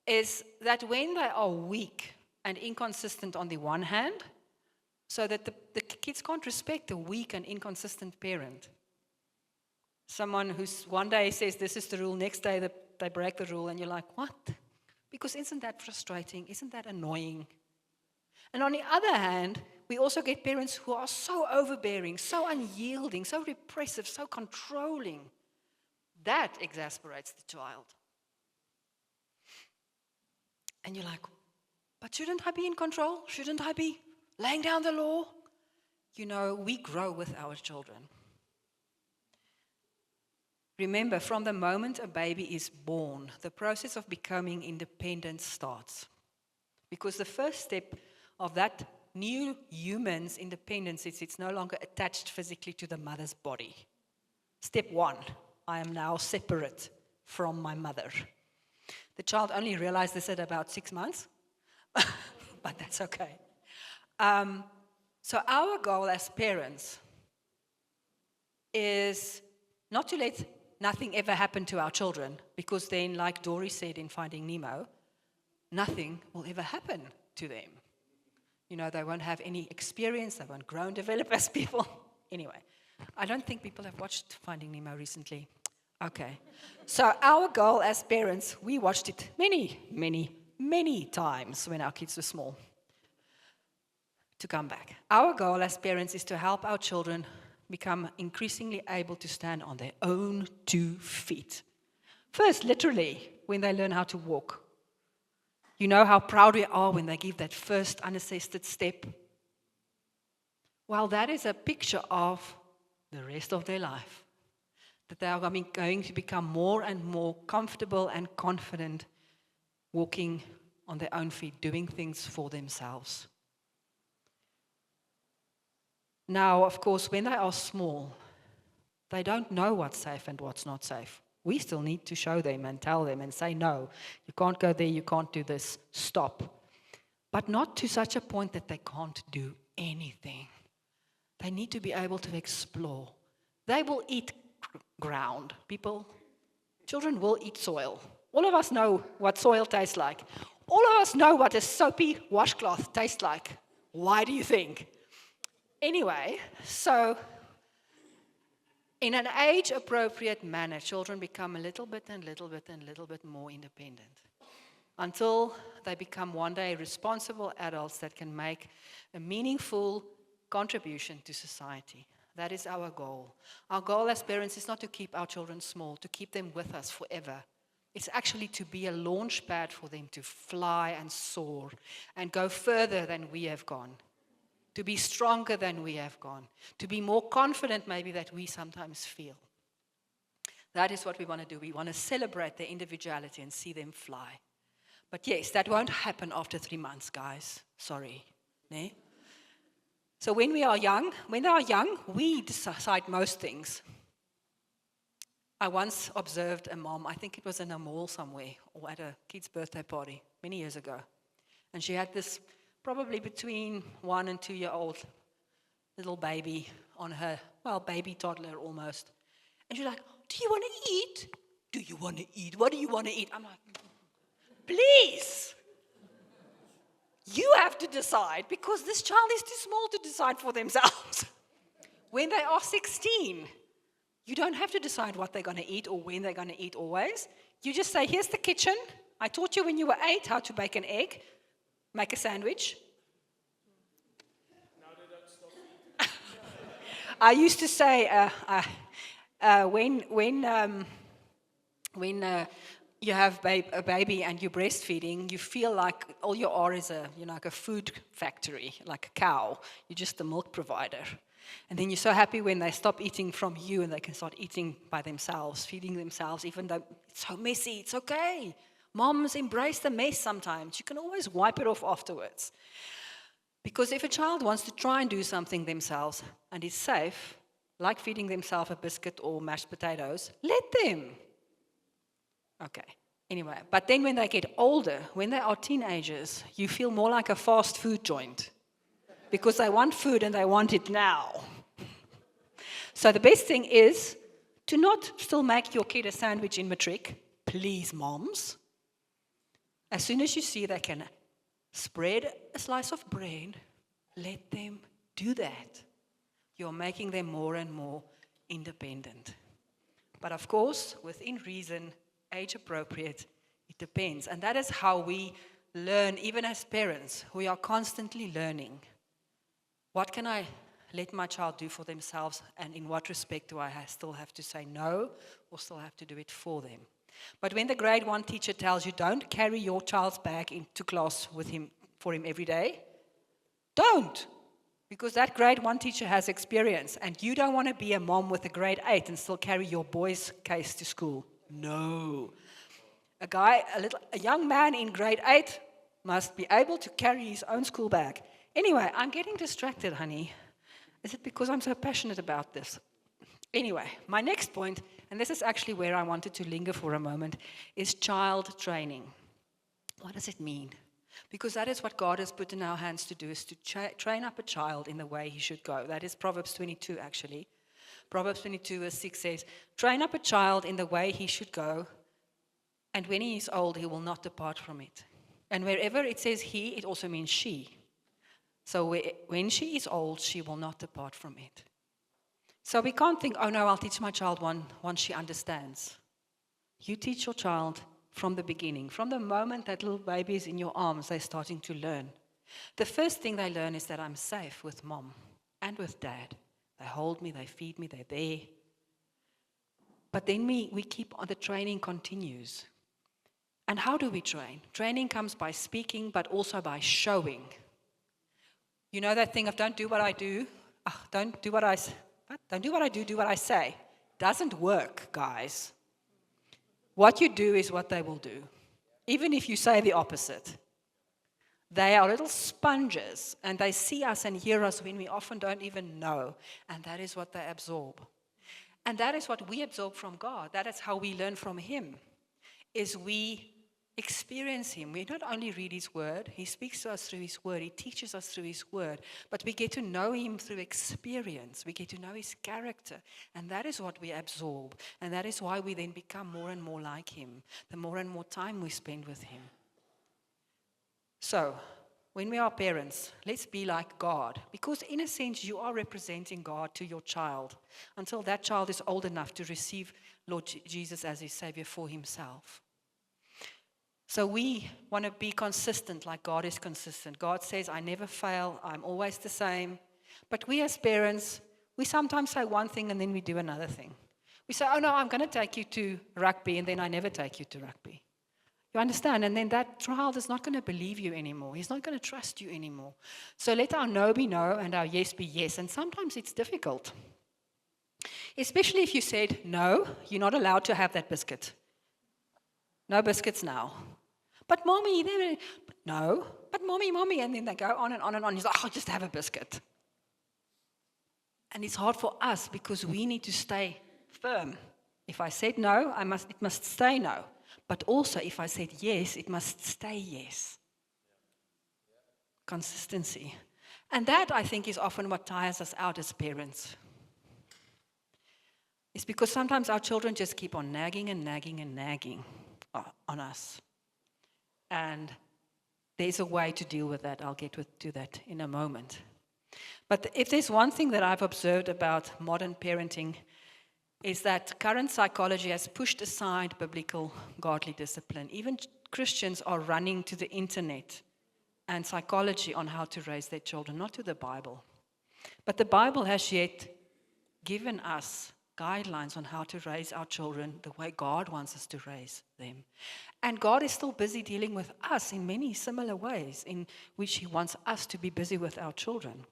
is that when they are weak and inconsistent on the one hand, so that the kids can't respect a weak and inconsistent parent. Someone who's one day says this is the rule, next day they break the rule, and you're like, what? Because isn't that frustrating? Isn't that annoying? And on the other hand, we also get parents who are so overbearing, so unyielding, so repressive, so controlling. That exasperates the child. And you're like, but shouldn't I be in control? Shouldn't I be laying down the law? We grow with our children. Remember, from the moment a baby is born, the process of becoming independent starts. Because the first step of that new human's independence is it's no longer attached physically to the mother's body. Step one, I am now separate from my mother. The child only realized this at about 6 months, but that's okay. So our goal as parents is not to let nothing ever happen to our children, because then, like Dory said in Finding Nemo, nothing will ever happen to them. They won't have any experience, they won't grow and develop as people. Anyway, I don't think people have watched Finding Nemo recently. Okay. So our goal as parents, we watched it many, many, many times when our kids were small. To come back. Our goal as parents is to help our children become increasingly able to stand on their own 2 feet. First, literally, when they learn how to walk. You know how proud we are when they give that first unassisted step? Well, that is a picture of the rest of their life. That they are going to become more and more comfortable and confident walking on their own feet, doing things for themselves. Now, of course, when they are small, they don't know what's safe and what's not safe. We still need to show them and tell them and say, no, you can't go there, you can't do this, stop. But not to such a point that they can't do anything. They need to be able to explore. They will eat ground. Children will eat soil. All of us know what soil tastes like. All of us know what a soapy washcloth tastes like. Why do you think? Anyway, so in an age-appropriate manner, children become a little bit more independent until they become one day responsible adults that can make a meaningful contribution to society. That is our goal. Our goal as parents is not to keep our children small, to keep them with us forever. It's actually to be a launch pad for them to fly and soar and go further than we have gone. To be stronger than we have gone, to be more confident maybe that we sometimes feel. That is what we want to do. We want to celebrate their individuality and see them fly. But yes, that won't happen after 3 months, guys. Sorry. Ne? So when they are young, we decide most things. I once observed a mom, I think it was in a mall somewhere, or at a kid's birthday party many years ago. And she had this probably between 1 and 2 year old little baby on her, baby toddler almost. And she's like, do you want to eat? Do you want to eat? What do you want to eat? I'm like, please. You have to decide because this child is too small to decide for themselves. When they are 16, you don't have to decide what they're going to eat or when they're going to eat always. You just say, here's the kitchen. I taught you when you were 8 how to bake an egg, make a sandwich. I used to say, when you have a baby and you're breastfeeding, you feel like all you are is like a food factory, like a cow. You're just a milk provider. And then you're so happy when they stop eating from you and they can start eating by themselves, feeding themselves, even though it's so messy. It's okay. Moms embrace the mess sometimes. You can always wipe it off afterwards. Because if a child wants to try and do something themselves and is safe, like feeding themselves a biscuit or mashed potatoes, let them. Okay, anyway. But then when they get older, when they are teenagers, you feel more like a fast food joint. Because they want food and they want it now. So the best thing is to not still make your kid a sandwich in matric. Please, moms. As soon as you see they can spread a slice of bread, let them do that. You're making them more and more independent. But of course, within reason, age appropriate, it depends. And that is how we learn, even as parents. We are constantly learning. What can I let my child do for themselves, and in what respect do I still have to say no or still have to do it for them? But when the grade 1 teacher tells you don't carry your child's bag into class for him every day, don't. Because that grade 1 teacher has experience, and you don't want to be a mom with a grade 8 and still carry your boy's case to school. No. A young man in grade 8 must be able to carry his own school bag. Anyway, I'm getting distracted, honey. Is it because I'm so passionate about this? Anyway, my next point, and this is actually where I wanted to linger for a moment, is child training. What does it mean? Because that is what God has put in our hands to do, is to train up a child in the way he should go. That is Proverbs 22, actually. Proverbs 22, verse 6 says, train up a child in the way he should go, and when he is old, he will not depart from it. And wherever it says he, it also means she. So when she is old, she will not depart from it. So we can't think, oh no, I'll teach my child once she understands. You teach your child from the beginning. From the moment that little baby is in your arms, they're starting to learn. The first thing they learn is that I'm safe with mom and with dad. They hold me, they feed me, they're there. But then we keep on, the training continues. And how do we train? Training comes by speaking, but also by showing. You know that thing of don't do what I do, don't do what I do what I say. Doesn't work, guys. What you do is what they will do, even if you say the opposite. They are little sponges, and they see us and hear us when we often don't even know, and that is what they absorb. And that is what we absorb from God. That is how we learn from Him, is we experience Him. We not only read His Word, He speaks to us through His Word, He teaches us through His Word, but we get to know Him through experience. We get to know His character, and that is what we absorb, and that is why we then become more and more like Him, the more and more time we spend with Him. So, when we are parents, let's be like God, because in a sense, you are representing God to your child until that child is old enough to receive Lord Jesus as His Savior for Himself. So we want to be consistent like God is consistent. God says, I never fail, I'm always the same. But we as parents, we sometimes say one thing and then we do another thing. We say, oh no, I'm going to take you to rugby, and then I never take you to rugby. You understand? And then that child is not going to believe you anymore. He's not going to trust you anymore. So let our no be no and our yes be yes. And sometimes it's difficult. Especially if you said, no, you're not allowed to have that biscuit. No biscuits now. But mommy, no, but mommy. And then they go on and on and on. He's like, oh, just have a biscuit. And it's hard for us because we need to stay firm. If I said no, it must stay no. But also, if I said yes, it must stay yes. Consistency. And that, I think, is often what tires us out as parents. It's because sometimes our children just keep on nagging and nagging and nagging on us. And there's a way to deal with that. I'll get to that in a moment. But if there's one thing that I've observed about modern parenting, is that current psychology has pushed aside biblical godly discipline. Even Christians are running to the internet and psychology on how to raise their children, not to the Bible. But the Bible has yet given us guidelines on how to raise our children the way God wants us to raise them. And God is still busy dealing with us in many similar ways in which He wants us to be busy with our children.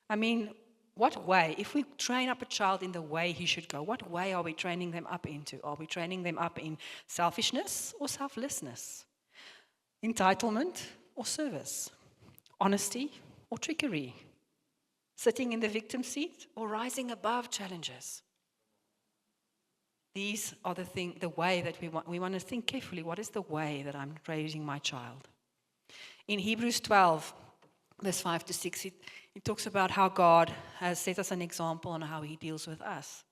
I mean, what way, if we train up a child in the way he should go, what way are we training them up into? Are we training them up in selfishness or selflessness? Entitlement or service? Honesty or trickery? Sitting in the victim seat or rising above challenges? These are the way that we want to think carefully. What is the way that I'm raising my child? In Hebrews 12, verse 5 to 6, it talks about how God has set us an example on how He deals with us.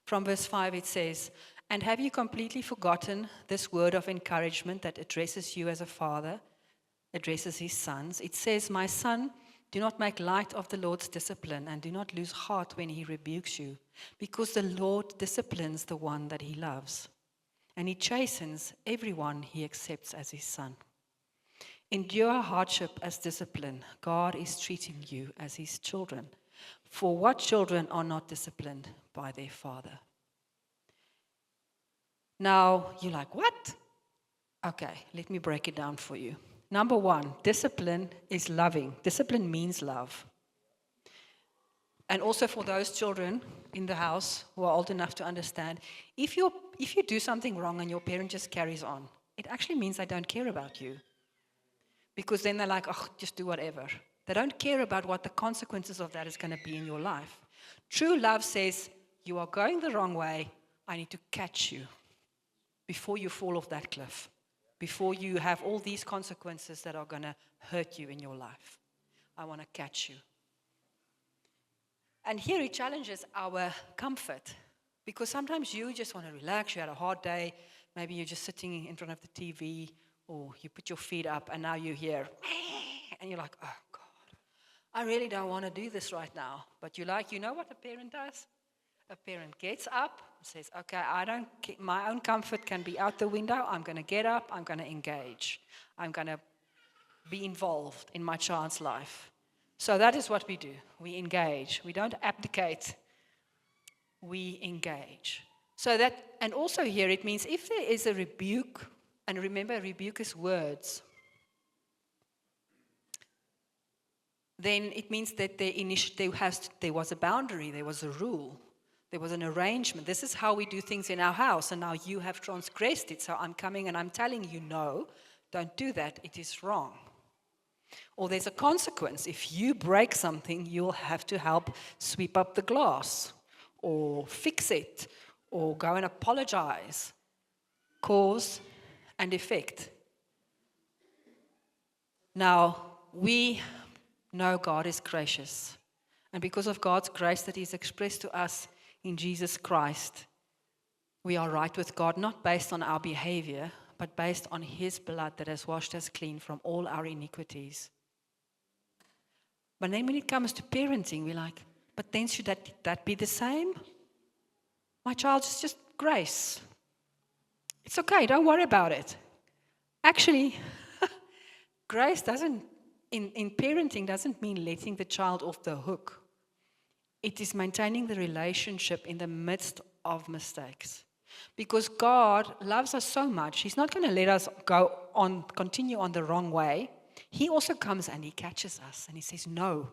From verse 5 it says, "And have you completely forgotten this word of encouragement that addresses you as a father, addresses his sons? It says, 'My son, do not make light of the Lord's discipline and do not lose heart when He rebukes you, because the Lord disciplines the one that He loves, and He chastens everyone He accepts as His son.' Endure hardship as discipline. God is treating you as His children. For what children are not disciplined by their father?" Now, you're like, what? Okay, let me break it down for you. Number one, discipline is loving. Discipline means love. And also for those children in the house who are old enough to understand, if you do something wrong and your parent just carries on, it actually means they don't care about you. Because then they're like, oh, just do whatever. They don't care about what the consequences of that is going to be in your life. True love says, you are going the wrong way. I need to catch you before you fall off that cliff, before you have all these consequences that are going to hurt you in your life. I want to catch you. And here it challenges our comfort, because sometimes you just want to relax. You had a hard day. Maybe you're just sitting in front of the TV, or you put your feet up and now you hear, and you're like, oh God, I really don't want to do this right now. But you know what a parent does? A parent gets up and says, okay, my own comfort can be out the window. I'm going to get up. I'm going to engage. I'm going to be involved in my child's life. So that is what we do. We engage. We don't abdicate. We engage. So that, and also here it means if there is a rebuke, and remember, rebuke is words, then it means that there was a boundary, there was a rule, there was an arrangement. This is how we do things in our house, and now you have transgressed it. So I'm coming and I'm telling you, no, don't do that. It is wrong. Or there's a consequence. If you break something, you'll have to help sweep up the glass, or fix it, or go and apologize. Cause and effect. Now, we know God is gracious. And because of God's grace that is expressed to us in Jesus Christ, we are right with God, not based on our behavior, but based on His blood that has washed us clean from all our iniquities. But then when it comes to parenting, we're like, but then should that be the same? My child is just grace. It's okay, don't worry about it. Actually, grace in parenting doesn't mean letting the child off the hook. It is maintaining the relationship in the midst of mistakes. Because God loves us so much, He's not going to let us continue on the wrong way. He also comes and He catches us and He says, no,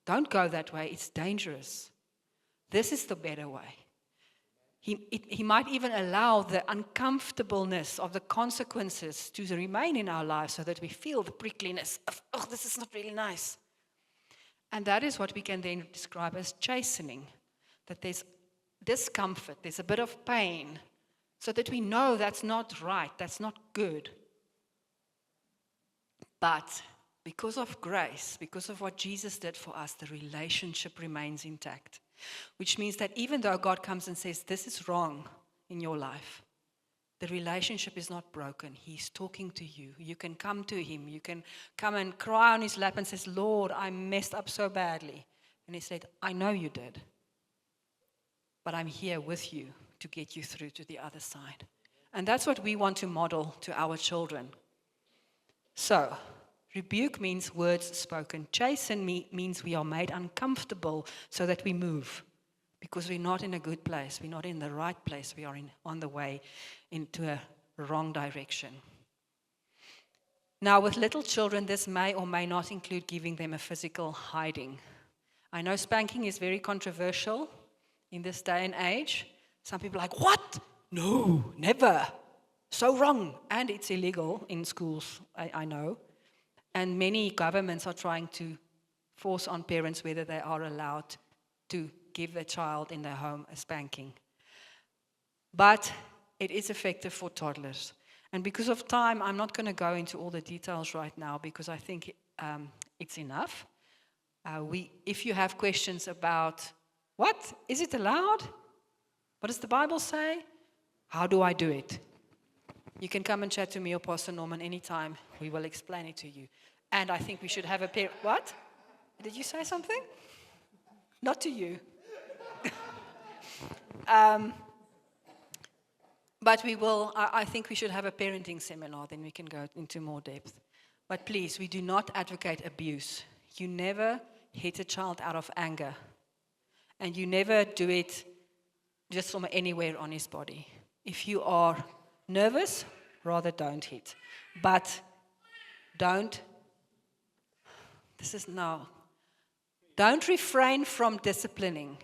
don't go that way, it's dangerous. This is the better way. He might even allow the uncomfortableness of the consequences to remain in our lives so that we feel the prickliness of, oh, this is not really nice. And that is what we can then describe as chastening, that there's discomfort, there's a bit of pain, so that we know that's not right, that's not good. But because of grace, because of what Jesus did for us, the relationship remains intact. Which means that even though God comes and says, this is wrong in your life, The relationship is not broken. He's talking to you. You can come to him. You can come and cry on his lap and says, Lord, I messed up so badly. And he said, I know you did. But I'm here with you to get you through to the other side. And that's what we want to model to our children. So, rebuke means words spoken. Chasten means we are made uncomfortable so that we move. Because we're not in a good place. We're not in the right place. We are on the way into a wrong direction. Now, with little children, this may or may not include giving them a physical hiding. I know spanking is very controversial in this day and age. Some people are like, what? No, never. So wrong. And it's illegal in schools, I know. And many governments are trying to force on parents whether they are allowed to give their child in their home a spanking. But it is effective for toddlers. And because of time, I'm not going to go into all the details right now because I think it's enough. If you have questions about, what? Is it allowed? What does the Bible say? How do I do it? You can come and chat to me or Pastor Norman anytime. We will explain it to you. And I think we should have a what? Did you say something? Not to you. But we will, I think we should have a parenting seminar, then we can go into more depth. But please, we do not advocate abuse. You never hit a child out of anger. And you never do it just from anywhere on his body. If you are nervous, rather don't hit. But don't refrain from disciplining.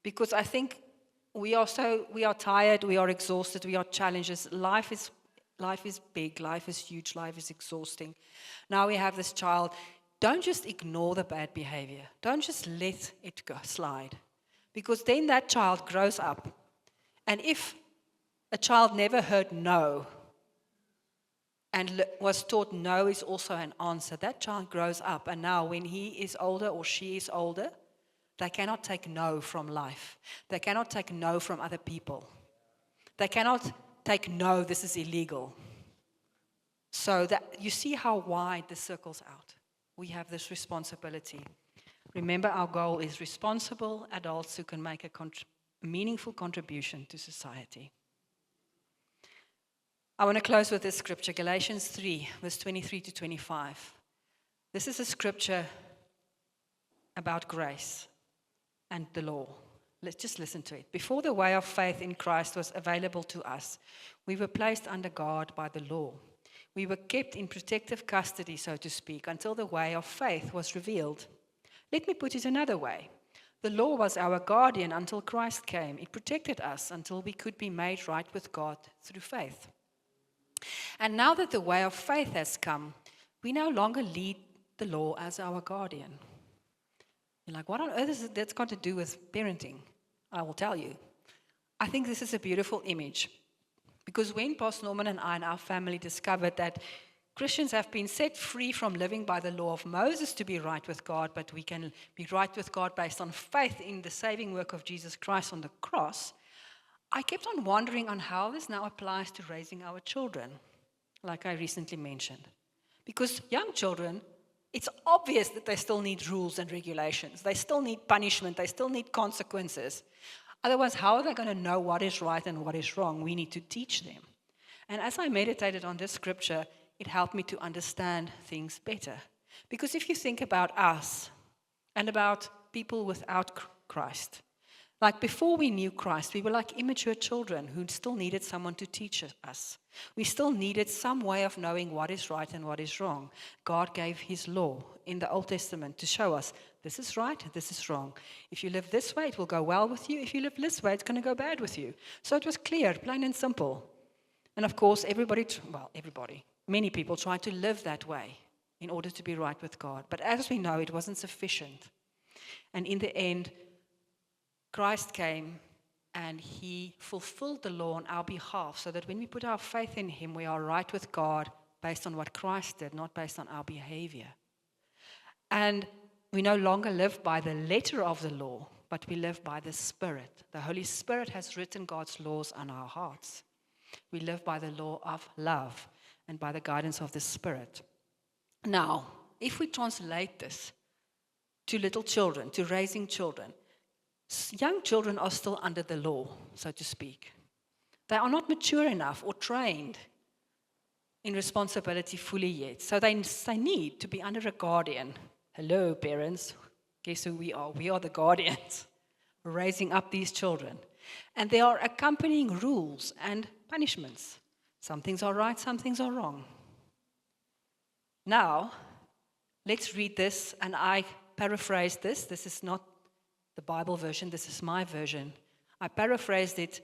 Because I think we are tired, we are exhausted, we are challenges. Life is big, life is huge, life is exhausting. Now we have this child. Don't just ignore the bad behavior. Don't just let it go slide. Because then that child grows up. And if a child never heard no and was taught no is also an answer, that child grows up. And now when he is older or she is older, they cannot take no from life. They cannot take no from other people. They cannot take no, this is illegal. So that you see how wide the circle's out. We have this responsibility. Remember, our goal is responsible adults who can make a meaningful contribution to society. I want to close with this scripture, Galatians 3, verse 23 to 25. This is a scripture about grace and the law. Let's just listen to it. Before the way of faith in Christ was available to us, we were placed under guard by the law. We were kept in protective custody, so to speak, until the way of faith was revealed. Let me put it another way. The law was our guardian until Christ came. It protected us until we could be made right with God through faith. And now that the way of faith has come, we no longer lead the law as our guardian. You're like, what on earth is that's got to do with parenting? I will tell you. I think this is a beautiful image. Because when Pastor Norman and I and our family discovered that Christians have been set free from living by the law of Moses to be right with God, but we can be right with God based on faith in the saving work of Jesus Christ on the cross, I kept on wondering on how this now applies to raising our children, like I recently mentioned. Because young children, it's obvious that they still need rules and regulations. They still need punishment. They still need consequences. Otherwise, how are they going to know what is right and what is wrong? We need to teach them. And as I meditated on this scripture, it helped me to understand things better. Because if you think about us and about people without Christ, like before we knew Christ, we were like immature children who still needed someone to teach us. We still needed some way of knowing what is right and what is wrong. God gave his law in the Old Testament to show us this is right, this is wrong. If you live this way, it will go well with you. If you live this way, it's going to go bad with you. So it was clear, plain and simple. And of course, many people tried to live that way in order to be right with God. But as we know, it wasn't sufficient. And in the end, Christ came and he fulfilled the law on our behalf so that when we put our faith in him, we are right with God based on what Christ did, not based on our behavior. And we no longer live by the letter of the law, but we live by the Spirit. The Holy Spirit has written God's laws on our hearts. We live by the law of love and by the guidance of the Spirit. Now, if we translate this to little children, to raising children, young children are still under the law, so to speak. They are not mature enough or trained in responsibility fully yet. So they need to be under a guardian. Hello, parents. Guess who we are? We are the guardians raising up these children. And there are accompanying rules and punishments. Some things are right, some things are wrong. Now, let's read this, and I paraphrased this. This is not the Bible version, this is my version. I paraphrased it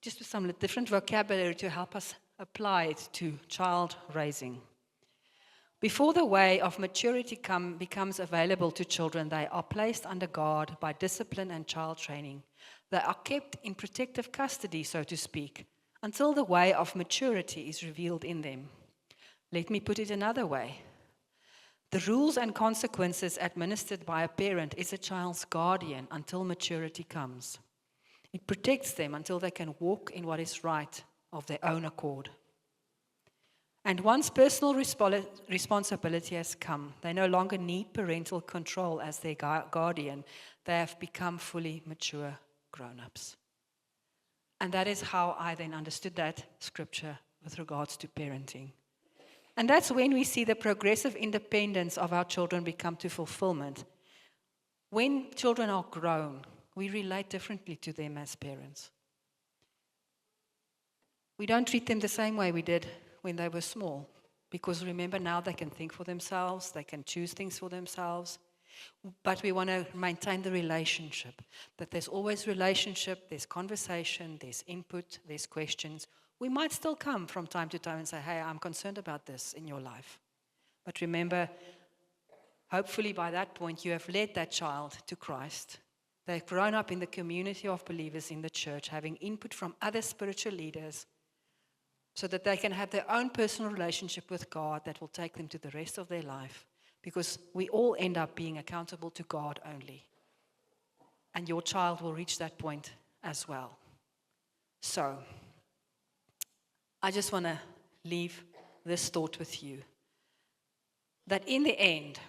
just with some different vocabulary to help us apply it to child raising. Before the way of maturity becomes available to children, they are placed under guard by discipline and child training. They are kept in protective custody, so to speak, until the way of maturity is revealed in them. Let me put it another way. The rules and consequences administered by a parent is a child's guardian until maturity comes. It protects them until they can walk in what is right of their own accord. And once personal responsibility has come, they no longer need parental control as their guardian. They have become fully mature grown-ups. And that is how I then understood that scripture with regards to parenting. And that's when we see the progressive independence of our children become to fulfillment. When children are grown, we relate differently to them as parents. We don't treat them the same way we did when they were small, because remember, now they can think for themselves, they can choose things for themselves, but we want to maintain the relationship, that there's always relationship, there's conversation, there's input, there's questions. We might still come from time to time and say, hey, I'm concerned about this in your life. But remember, hopefully by that point you have led that child to Christ. They've grown up in the community of believers in the church, having input from other spiritual leaders, so that they can have their own personal relationship with God that will take them to the rest of their life. Because we all end up being accountable to God only. And your child will reach that point as well. So, I just want to leave this thought with you. That in the end,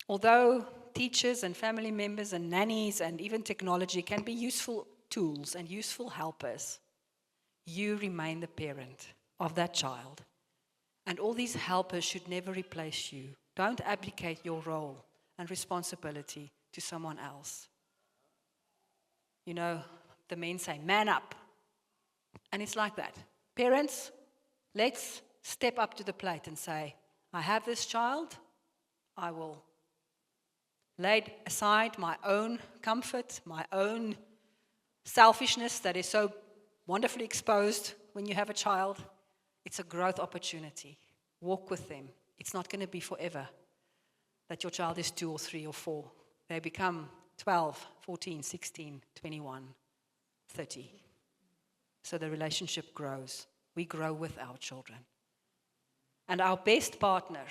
although teachers and family members and nannies and even technology can be useful tools and useful helpers, you remain the parent of that child. And all these helpers should never replace you. Don't abdicate your role and responsibility to someone else. You know, the men say, man up. And it's like that. Parents, let's step up to the plate and say, I have this child. I will lay aside my own comfort, my own selfishness that is so wonderfully exposed when you have a child. It's a growth opportunity. Walk with them. It's not going to be forever that your child is 2 or 3 or 4. They become 12, 14, 16, 21, 30. So the relationship grows. We grow with our children. And our best partner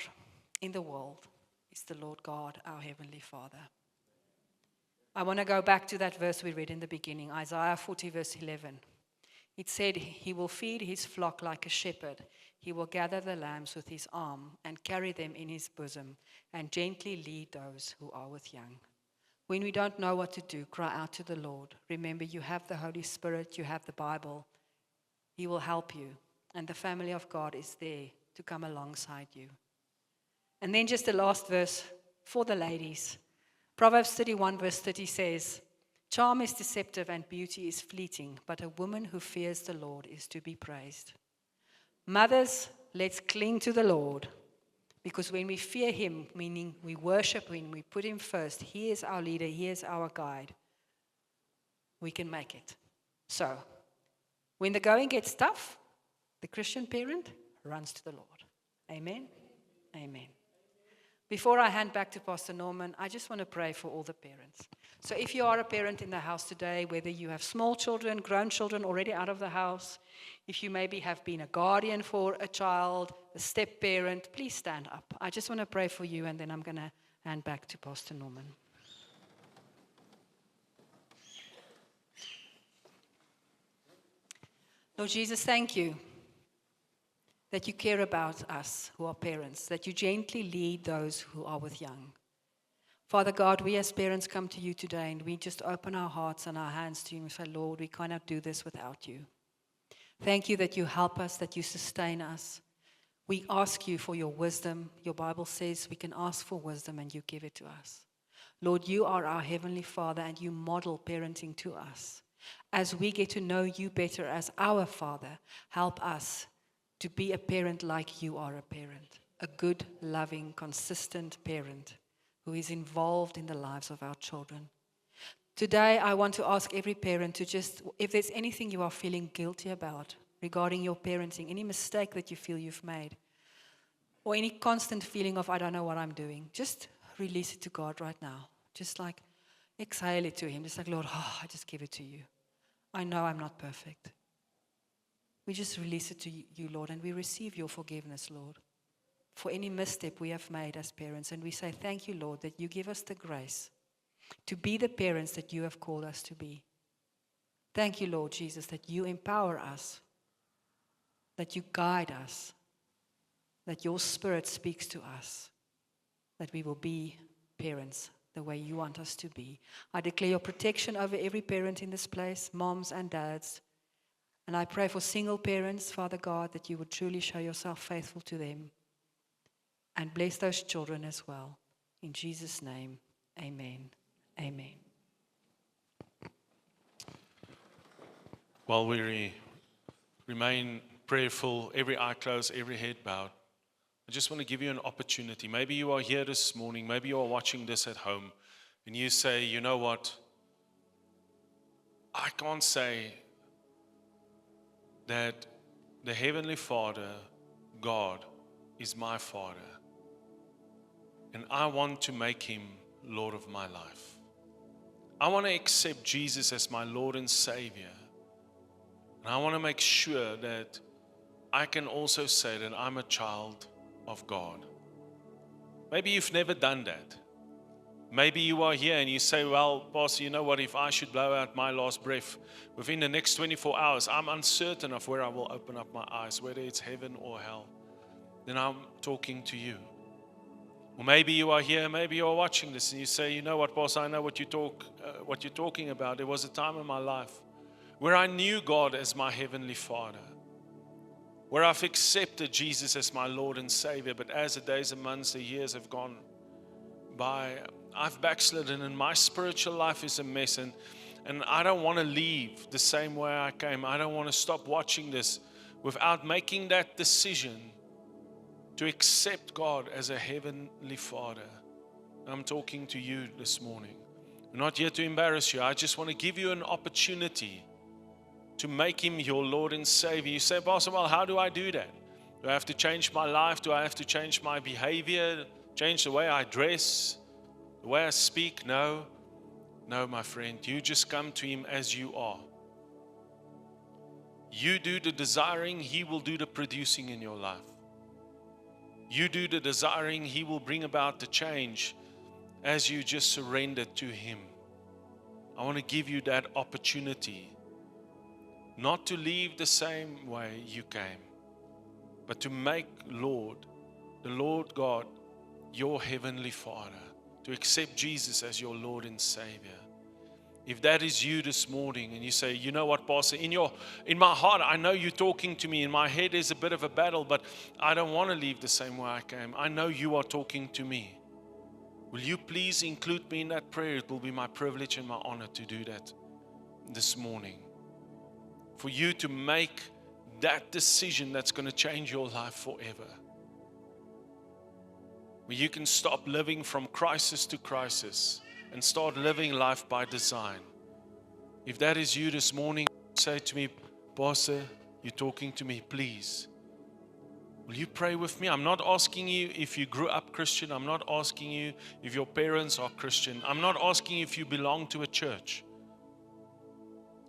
in the world is the Lord God, our Heavenly Father. I want to go back to that verse we read in the beginning, Isaiah 40, verse 11. It said, he will feed his flock like a shepherd. He will gather the lambs with his arm and carry them in his bosom and gently lead those who are with young. When we don't know what to do, cry out to the Lord. Remember, you have the Holy Spirit, you have the Bible. He will help you. And the family of God is there to come alongside you. And then just the last verse for the ladies. Proverbs 31 verse 30 says, charm is deceptive and beauty is fleeting, but a woman who fears the Lord is to be praised. Mothers, let's cling to the Lord, because when we fear him, meaning we worship him, we put him first, he is our leader, he is our guide, we can make it. So, when the going gets tough, the Christian parent runs to the Lord. Amen? Amen. Before I hand back to Pastor Norman, I just want to pray for all the parents. So if you are a parent in the house today, whether you have small children, grown children already out of the house, if you maybe have been a guardian for a child, a step parent, please stand up. I just want to pray for you, and then I'm going to hand back to Pastor Norman. Lord Jesus, thank you that you care about us who are parents, that you gently lead those who are with young. Father God, we as parents come to you today and we just open our hearts and our hands to you and say, Lord, we cannot do this without you. Thank you that you help us, that you sustain us. We ask you for your wisdom. Your Bible says we can ask for wisdom and you give it to us. Lord, you are our Heavenly Father and you model parenting to us. As we get to know you better as our Father, help us to be a parent like you are a parent, a good, loving, consistent parent who is involved in the lives of our children. Today, I want to ask every parent to just, if there's anything you are feeling guilty about regarding your parenting, any mistake that you feel you've made, or any constant feeling of, I don't know what I'm doing, just release it to God right now. Just like exhale it to Him. Just like, Lord, I just give it to you. I know I'm not perfect. We just release it to you, Lord, and we receive your forgiveness, Lord, for any misstep we have made as parents. And we say, thank you, Lord, that you give us the grace to be the parents that you have called us to be. Thank you, Lord Jesus, that you empower us, that you guide us, that your Spirit speaks to us, that we will be parents the way you want us to be. I declare your protection over every parent in this place, moms and dads. And I pray for single parents, Father God, that you would truly show yourself faithful to them and bless those children as well. In Jesus' name, amen. Amen. While we remain prayerful, every eye closed, every head bowed, I just want to give you an opportunity. Maybe you are here this morning, maybe you are watching this at home, and you say, you know what? I can't say that the Heavenly Father, God, is my Father. And I want to make Him Lord of my life. I want to accept Jesus as my Lord and Savior. And I want to make sure that I can also say that I'm a child of God. Maybe you've never done that. Maybe you are here and you say, well, Pastor, you know what, if I should blow out my last breath within the next 24 hours, I'm uncertain of where I will open up my eyes, whether it's heaven or hell. Then I'm talking to you. Or maybe you are here, maybe you are watching this and you say, you know what, Pastor, I know what you're talking about. There was a time in my life where I knew God as my Heavenly Father, where I've accepted Jesus as my Lord and Savior, but as the days and months, the years have gone by, I've backslidden and my spiritual life is a mess, and I don't want to leave the same way I came. I don't want to stop watching this without making that decision to accept God as a Heavenly Father. I'm talking to you this morning. I'm not here to embarrass you. I just want to give you an opportunity to make Him your Lord and Savior. You say, Pastor, well, how do I do that? Do I have to change my life? Do I have to change my behavior? Change the way I dress? The way I speak? No. No, my friend. You just come to Him as you are. You do the desiring, He will do the producing in your life. You do the desiring, He will bring about the change as you just surrender to Him. I want to give you that opportunity not to leave the same way you came, but to make the Lord God, your Heavenly Father, to accept Jesus as your Lord and Savior. If that is you this morning and you say, you know what, Pastor, in my heart, I know you're talking to me. In my head is a bit of a battle, but I don't want to leave the same way I came. I know you are talking to me. Will you please include me in that prayer? It will be my privilege and my honor to do that this morning. For you to make that decision that's going to change your life forever. Where you can stop living from crisis to crisis and start living life by design. If that is you this morning, say to me, Pastor, you're talking to me, please. Will you pray with me? I'm not asking you if you grew up Christian. I'm not asking you if your parents are Christian. I'm not asking you if you belong to a church.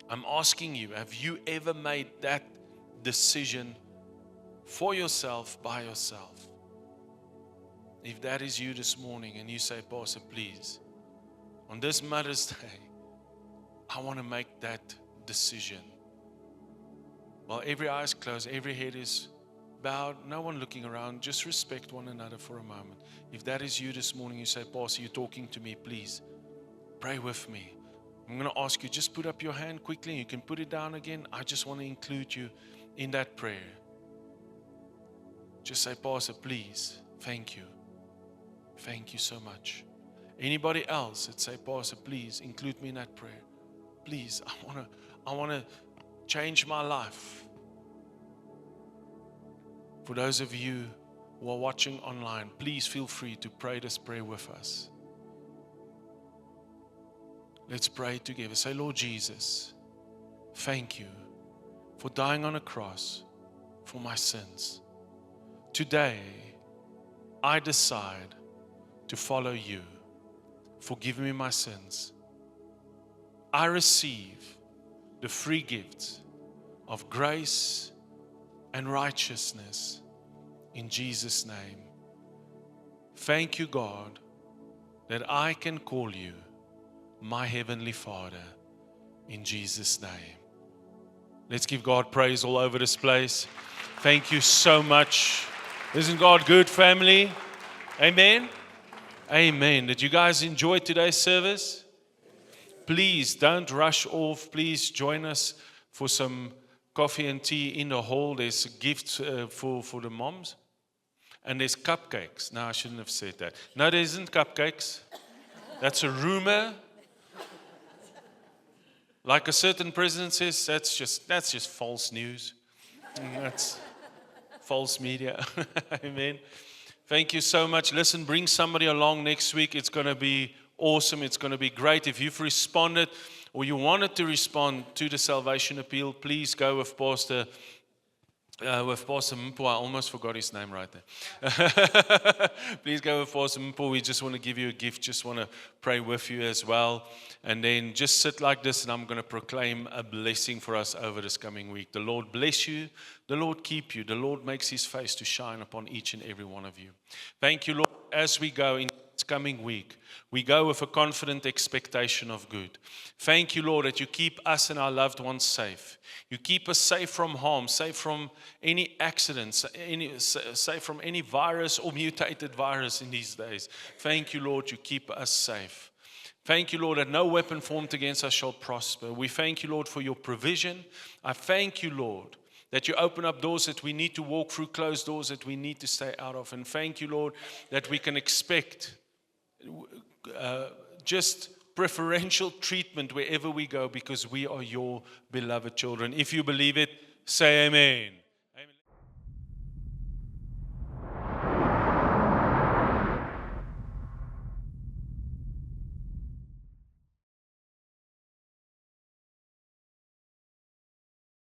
I'm asking you, have you ever made that decision for yourself, by yourself? If that is you this morning and you say, Pastor, please, on this Mother's Day, I want to make that decision. While every eye is closed, every head is bowed, no one looking around, just respect one another for a moment. If that is you this morning, you say, Pastor, you're talking to me, please pray with me. I'm going to ask you, just put up your hand quickly. You can put it down again. I just want to include you in that prayer. Just say, Pastor, please, thank you. Thank you so much. Anybody else that say, Pastor, please include me in that prayer. Please, I want to change my life. For those of you who are watching online, please feel free to pray this prayer with us. Let's pray together. Say, Lord Jesus, thank you for dying on a cross for my sins. Today, I decide to follow you. Forgive me my sins. I receive the free gift of grace and righteousness in Jesus' name. Thank you, God, that I can call you my Heavenly Father in Jesus' name. Let's give God praise all over this place. Thank you so much. Isn't God good, family? Amen? Amen. Did you guys enjoy today's service? Please don't rush off. Please join us for some coffee and tea in the hall. There's a gift for the moms. And there's cupcakes. No, I shouldn't have said that. No, there isn't cupcakes. That's a rumor. Like a certain president says, that's just false news. That's false media. Amen. Thank you so much. Listen, bring somebody along next week. It's going to be awesome. It's going to be great. If you've responded or you wanted to respond to the salvation appeal, please go with Pastor Mpo. I almost forgot his name right there. Please go with Pastor Mpo. We just want to give you a gift. Just want to pray with you as well. And then just sit like this, and I'm going to proclaim a blessing for us over this coming week. The Lord bless you. The Lord keep you. The Lord makes His face to shine upon each and every one of you. Thank you, Lord. As we go in this coming week, we go with a confident expectation of good. Thank you, Lord, that you keep us and our loved ones safe. You keep us safe from harm, safe from any accidents, safe from any virus or mutated virus in these days. Thank you, Lord, you keep us safe. Thank you, Lord, that no weapon formed against us shall prosper. We thank you, Lord, for your provision. I thank you, Lord, that you open up doors that we need to walk through, closed doors that we need to stay out of. And thank you, Lord, that we can expect just preferential treatment wherever we go because we are your beloved children. If you believe it, say amen.